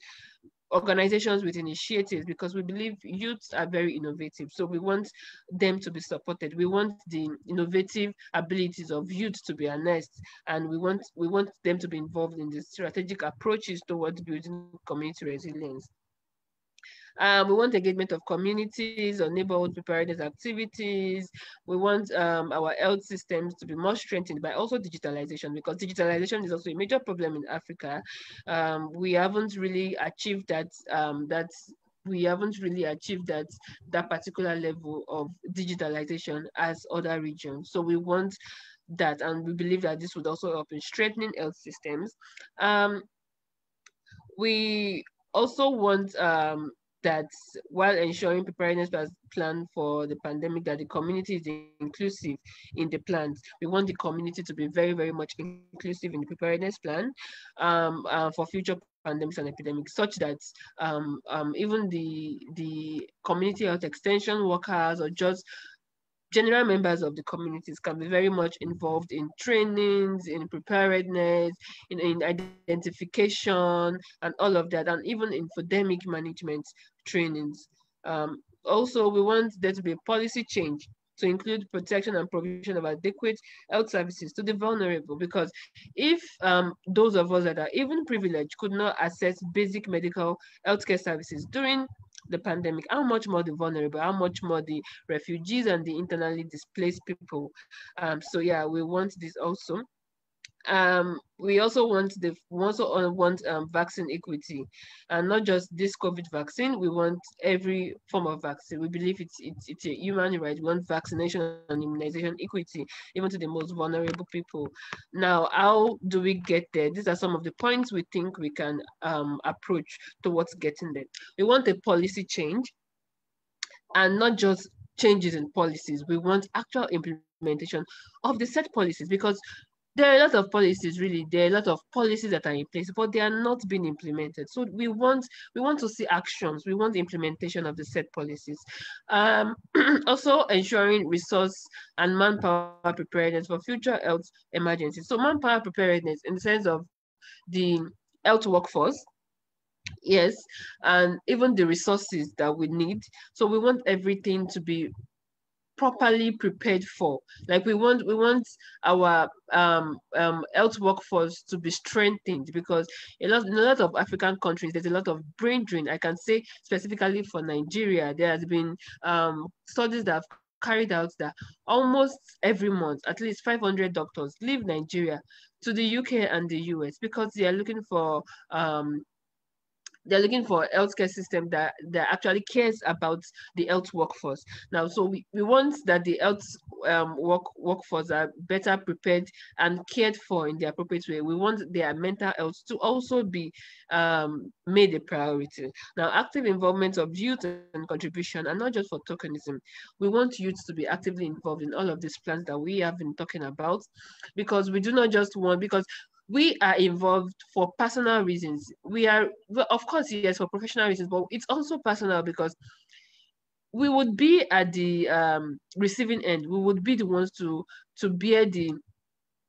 with initiatives, because we believe youths are very innovative. So we want them to be supported. We want the innovative abilities of youth to be harnessed, and we want them to be involved in the strategic approaches towards building community resilience. We want engagement of communities or neighborhood preparedness activities. We want our health systems to be more strengthened by also digitalization, because digitalization is also a major problem in Africa. We haven't really achieved that particular level of digitalization as other regions. So we want that, and we believe that this would also help in strengthening health systems. We also want that while ensuring preparedness plan for the pandemic, that the community is inclusive in the plans. We want the community to be very, very much inclusive in the preparedness plan for future pandemics and epidemics, such that even the community health extension workers or just general members of the communities can be very much involved in trainings, in preparedness, in identification, and all of that, and even infodemic management trainings. Also, we want there to be a policy change to include protection and provision of adequate health services to the vulnerable, because if those of us that are even privileged could not access basic medical healthcare services during the pandemic, how much more the vulnerable, how much more the refugees and the internally displaced people. So yeah, we want this also. We also want vaccine equity, and not just this COVID vaccine. We want every form of vaccine. We believe it's a human right. We want vaccination and immunization equity, even to the most vulnerable people. Now, how do we get there? These are some of the points we think we can approach towards getting there. We want a policy change, and not just changes in policies. We want actual implementation of the set policies, because there are a lot of policies, really. There are a lot of policies that are in place, but they are not being implemented. So we want to see actions. We want the implementation of the set policies. Also, ensuring resource and manpower preparedness for future health emergencies. So manpower preparedness in the sense of the health workforce, yes, and even the resources that we need. So we want everything to be properly prepared for. Like we want our health workforce to be strengthened, because in a lot of African countries there's a lot of brain drain. I can say specifically for Nigeria, there has been studies that have carried out that almost every month at least 500 doctors leave Nigeria to the UK and the US, because they are looking for they're looking for a healthcare system that actually cares about the health workforce. Now, so we want that the health workforce are better prepared and cared for in the appropriate way. We want their mental health to also be made a priority. Now, active involvement of youth and contribution, and not just for tokenism. We want youth to be actively involved in all of these plans that we have been talking about, because we do not just want, because we are involved for personal reasons. We are, well, of course, yes, for professional reasons, but it's also personal, because we would be at the receiving end. We would be the ones to bear the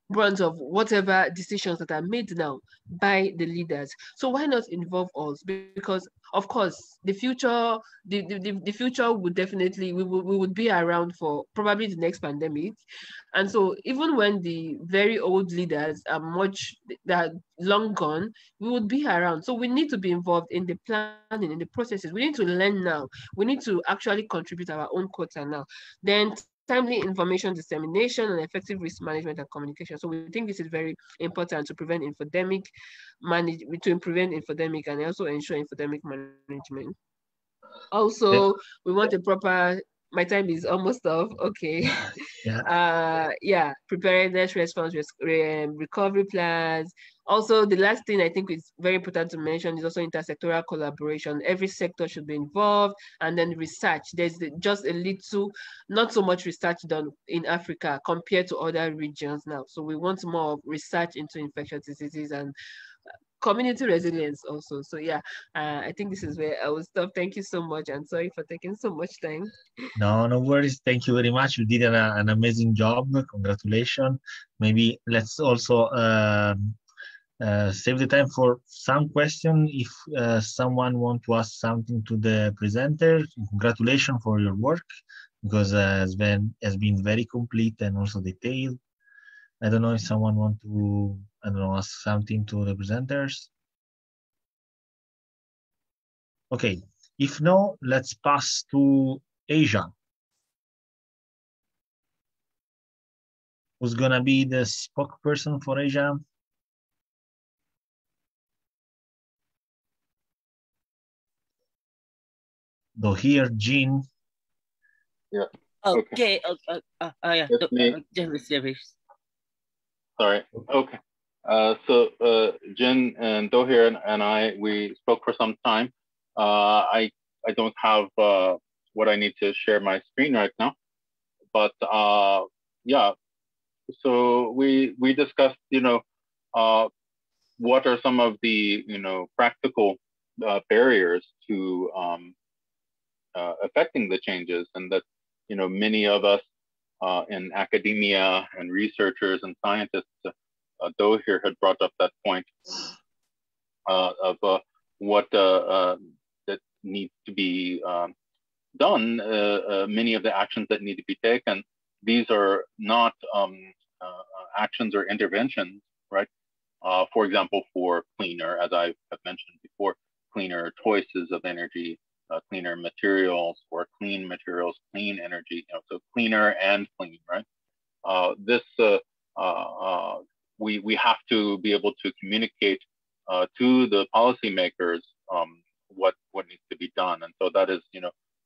brunt of whatever decisions that are made now by the leaders. So why not involve us? Because of course the future would definitely, we would be around for probably the next pandemic. And so even when the very old leaders are long gone, we would be around. So we need to be involved in the planning, in the processes. We need to learn now. We need to actually contribute our own quota now. Then timely information dissemination and effective risk management and communication. So we think this is very important to prevent infodemic and also ensure infodemic management. Also, we want a proper, my time is almost off, okay. Yeah. Preparedness, response, recovery plans, Also, the last thing I think is very important to mention is also intersectoral collaboration. Every sector should be involved, and then research. There's just a little, not so much research done in Africa compared to other regions now. So we want more research into infectious diseases and community resilience also. So yeah, I think this is where I will stop. Thank you so much, and sorry for taking so much time. No, no worries. Thank you very much. You did an amazing job. Congratulations. Maybe let's also save the time for some question. If someone want to ask something to the presenter, congratulations for your work, because has been very complete and also detailed. I don't know if someone want to, I don't know, ask something to the presenters. Okay, if no, let's pass to Asia. Who's gonna be the spokesperson for Asia? Dohir, Jean. Yeah. Okay. Yeah. Sorry. Okay. So Jin and Dohir and I, we spoke for some time. I don't have what I need to share my screen right now, but yeah. So we discussed, what are some of the practical barriers to affecting the changes, and that many of us in academia and researchers and scientists, Dohir had brought up that point of what that needs to be done, many of the actions that need to be taken. These are not actions or interventions, right? For example, for cleaner, as I have mentioned before, cleaner choices of energy, cleaner materials, or clean materials, clean energy, so cleaner and clean, right? We have to be able to communicate to the policymakers what needs to be done, and so that is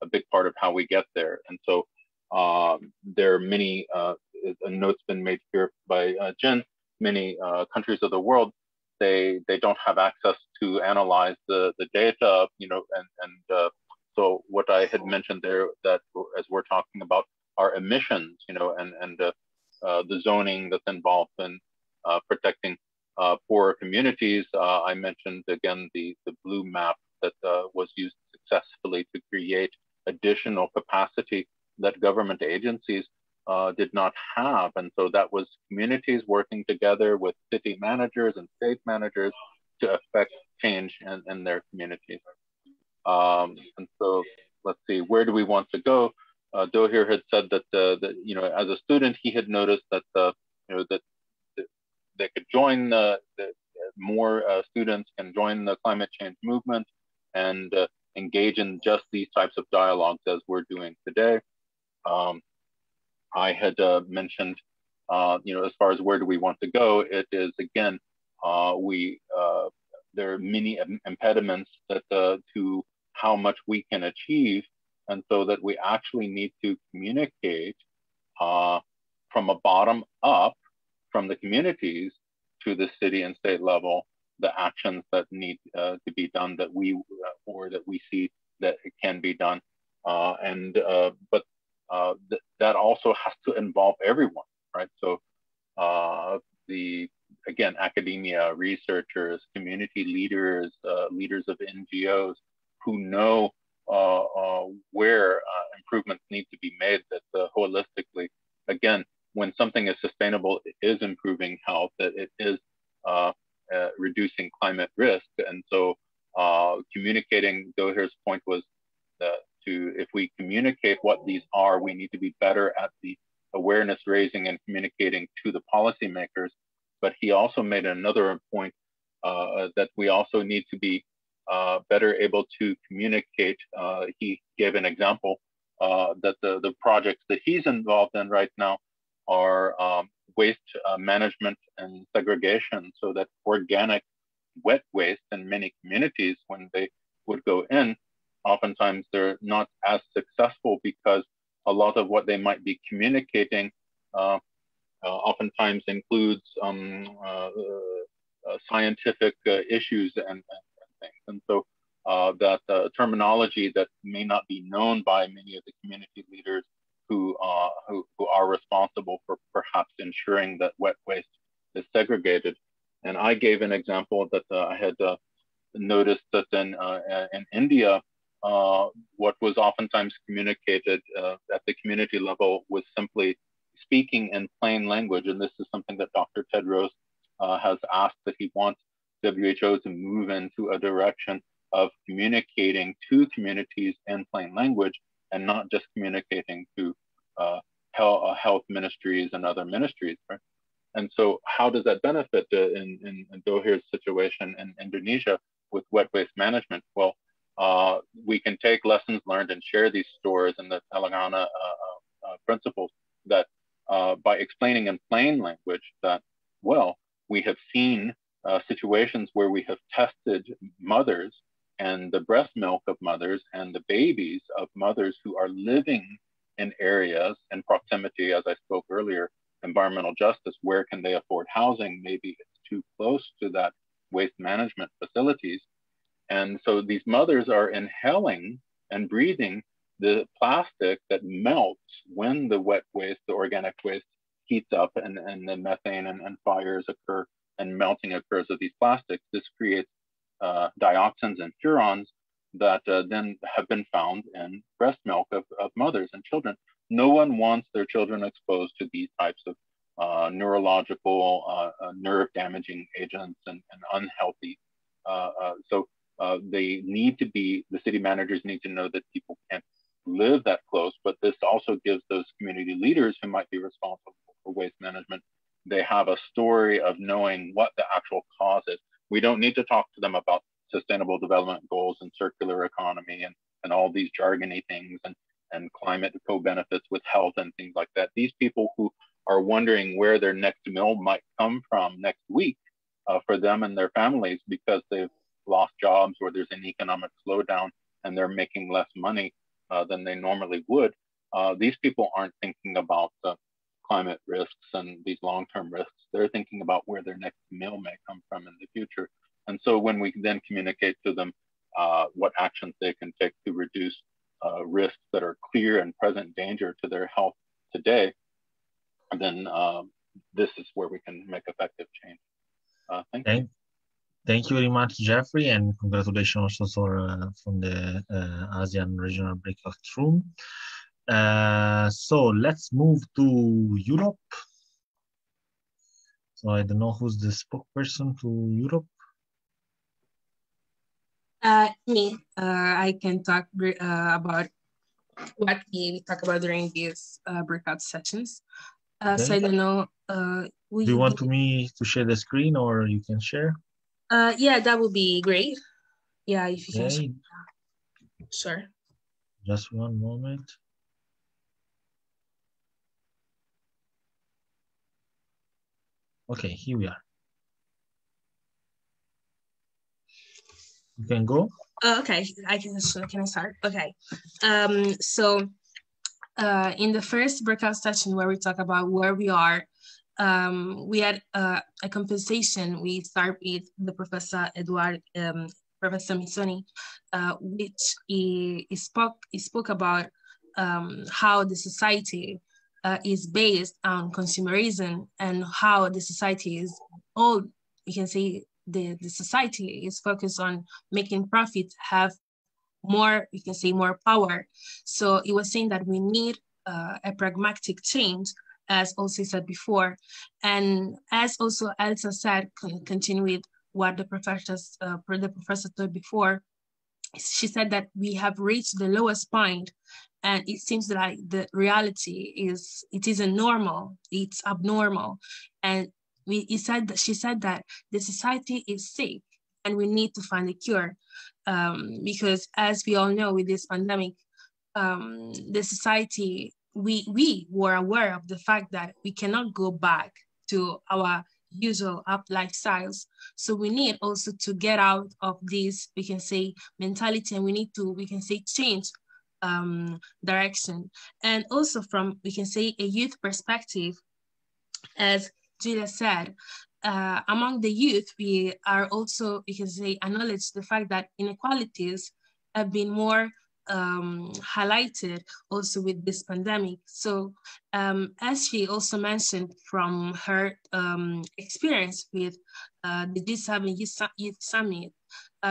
a big part of how we get there. And so there are many a note's been made here by Jen. Many countries of the world, they don't have access to analyze the data, and so what I had mentioned there, that as we're talking about our emissions, and the zoning that's involved in protecting poorer communities. I mentioned again the blue map that was used successfully to create additional capacity that government agencies did not have. And so that was communities working together with city managers and state managers to affect change in their communities. And so let's see, where do we want to go? Dohir had said that, as a student, he had noticed that, that they could join, more students can join the climate change movement and engage in just these types of dialogues as we're doing today. I had mentioned, as far as where do we want to go, it is again, there are many impediments that to how much we can achieve, and so that we actually need to communicate from a bottom up, from the communities to the city and state level, the actions that need to be done, that we or that we see that it can be done, but that also has to involve everyone, right? So again, academia, researchers, community leaders, leaders of NGOs who know where improvements need to be made, that holistically, again, when something is sustainable, it is improving health, that it is reducing climate risk. And so communicating, Dohir's point was if we communicate what these are, we need to be better at the awareness raising and communicating to the policymakers. But he also made another point that we also need to be better able to communicate. He gave an example that the projects that he's involved in right now are waste management and segregation, so that organic wet waste in many communities, when they would go in, oftentimes they're not as successful because a lot of what they might be communicating oftentimes includes scientific issues and things. And so that terminology that may not be known by many of the community leaders who are responsible for perhaps ensuring that wet waste is segregated. And I gave an example that I had noticed that in India, what was oftentimes communicated at the community level was simply speaking in plain language. And this is something that Dr. Tedros has asked, that he wants WHO to move into a direction of communicating to communities in plain language and not just communicating to health ministries and other ministries, right? And so how does that benefit in Dohir's situation in Indonesia with wet waste management? Well, we can take lessons learned and share these stories and the Telangana principles that by explaining in plain language that, well, we have seen situations where we have tested mothers and the breast milk of mothers and the babies of mothers who are living in areas in proximity, as I spoke earlier, environmental justice, where can they afford housing? Maybe it's too close to that waste management facilities. And so these mothers are inhaling and breathing the plastic that melts when the wet waste, the organic waste, heats up and the methane and fires occur and melting occurs of these plastics. This creates dioxins and furans that then have been found in breast milk of mothers and children. No one wants their children exposed to these types of neurological, nerve damaging agents and unhealthy. So they need to be, the city managers need to know that people can't live that close, but this also gives those community leaders who might be responsible for waste management, they have a story of knowing what the actual cause is. We don't need to talk to them about sustainable development goals and circular economy and all these jargony things and climate co-benefits with health and things like that. These people who are wondering where their next meal might come from next week for them and their families because they've lost jobs or there's an economic slowdown and they're making less money than they normally would. These people aren't thinking about the climate risks and these long-term risks. They're thinking about where their next meal may come from in the future. And so when we then communicate to them what actions they can take to reduce risks that are clear and present danger to their health today, then this is where we can make effective change. Thank you. Thank you very much, Jeffrey, and congratulations also from the ASEAN Regional Breakout Room. So let's move to Europe. So I don't know who's the spokesperson to Europe. Me. I can talk about what we talk about during these breakout sessions. Okay. So I don't know. Do you want me to share the screen, or you can share? Yeah, that would be great. Yeah, if you can share. Sure. Just one moment. Okay, here we are. You can go. Okay, can I start? Okay. So in the first breakout session where we talk about where we are, we had a conversation. We start with the Professor Professor Missoni, which he spoke about how the society is based on consumerism and how the society is all, you can say, the society is focused on making profit have more, you can say, more power. So he was saying that we need a pragmatic change, as also said before. And as also Elsa said, continue with what the professor said before, she said that we have reached the lowest point, and it seems like the reality is, it isn't normal, it's abnormal. And she said that the society is sick and we need to find a cure. Because as we all know, with this pandemic, the society, we were aware of the fact that we cannot go back to our usual lifestyles. So we need also to get out of this, we can say, mentality, and we need to, we can say, change direction. And also from, we can say, a youth perspective, as Julia said, among the youth, we are also, you can say, acknowledge the fact that inequalities have been more highlighted also with this pandemic. So as she also mentioned from her experience with the G7 Youth Summit,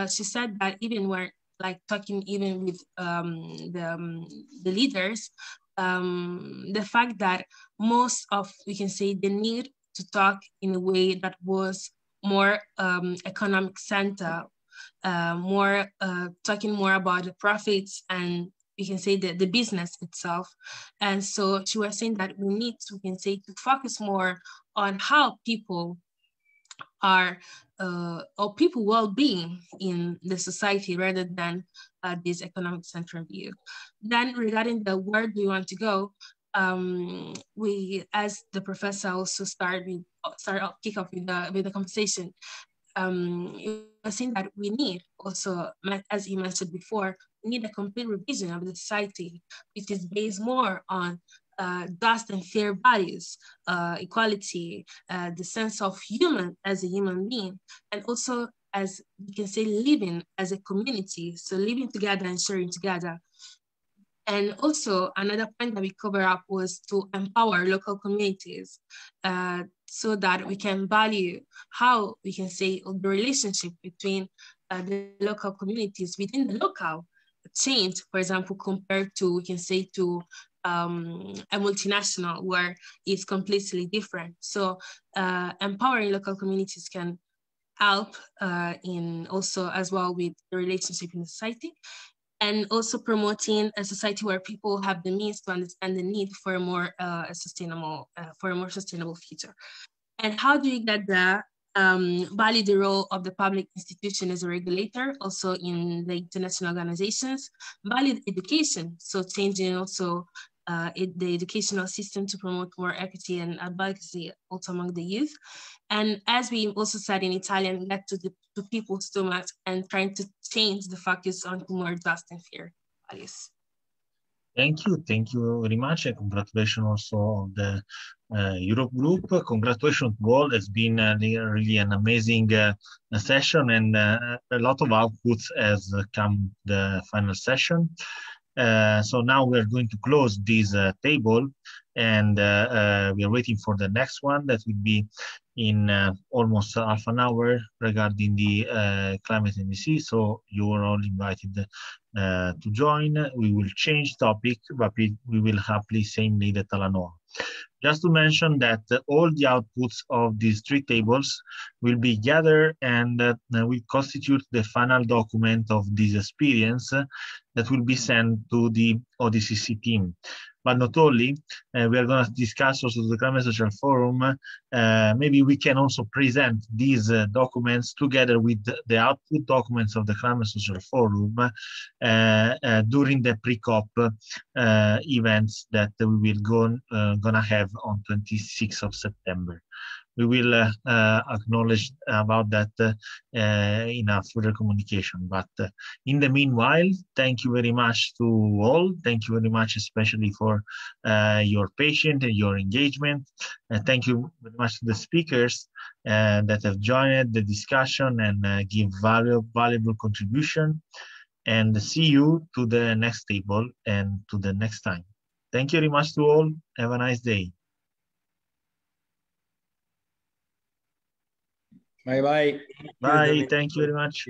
she said that even when like talking even with the leaders, the fact that most of, we can say, the need to talk in a way that was more economic center, more talking more about the profits and we can say the business itself. And so she was saying that we need to, we can say, to focus more on how people are or people well-being in the society rather than this economic central view. Then regarding the where do we want to go, we, as the professor also kick off with the conversation, it was saying that we need also, as you mentioned before, we need a complete revision of the society, which is based more on just and fair values, equality, the sense of human as a human being, and also, as you can say, living as a community, so living together and sharing together. And also another point that we cover up was to empower local communities so that we can value how we can say the relationship between the local communities within the local change, for example, compared to, we can say, to a multinational where it's completely different. So empowering local communities can help in also as well with the relationship in society, and also promoting a society where people have the means to understand the need for a more sustainable future. And how do you get there? Value the role of the public institution as a regulator, also in the international organizations. Value education, so changing also the educational system to promote more equity and advocacy also among the youth. And as we also said in Italian, get to people's stomachs and trying to change the focus on more just and fair values. Thank you very much, and congratulations also on the Europe group. Congratulations to all. It's been really an amazing session, and a lot of outputs has come the final session. So now we're going to close this table, and we are waiting for the next one that will be in almost half an hour regarding the climate and disease. So you are all invited to join. We will change topic, but we will happily same lead at Talanoa. Just to mention that all the outputs of these three tables will be gathered and will constitute the final document of this experience that will be sent to the Odcc team. But not only, we are going to discuss also the Climate Social Forum. Maybe we can also present these documents together with the output documents of the Climate Social Forum during the pre-COP events that we will gonna have on 26th of September. We will acknowledge about that in a further communication. But in the meanwhile, thank you very much to all. Thank you very much, especially for your patience and your engagement. Thank you very much to the speakers that have joined the discussion and give valuable contribution. And see you to the next table and to the next time. Thank you very much to all. Have a nice day. Bye-bye. Bye. Thank you very much.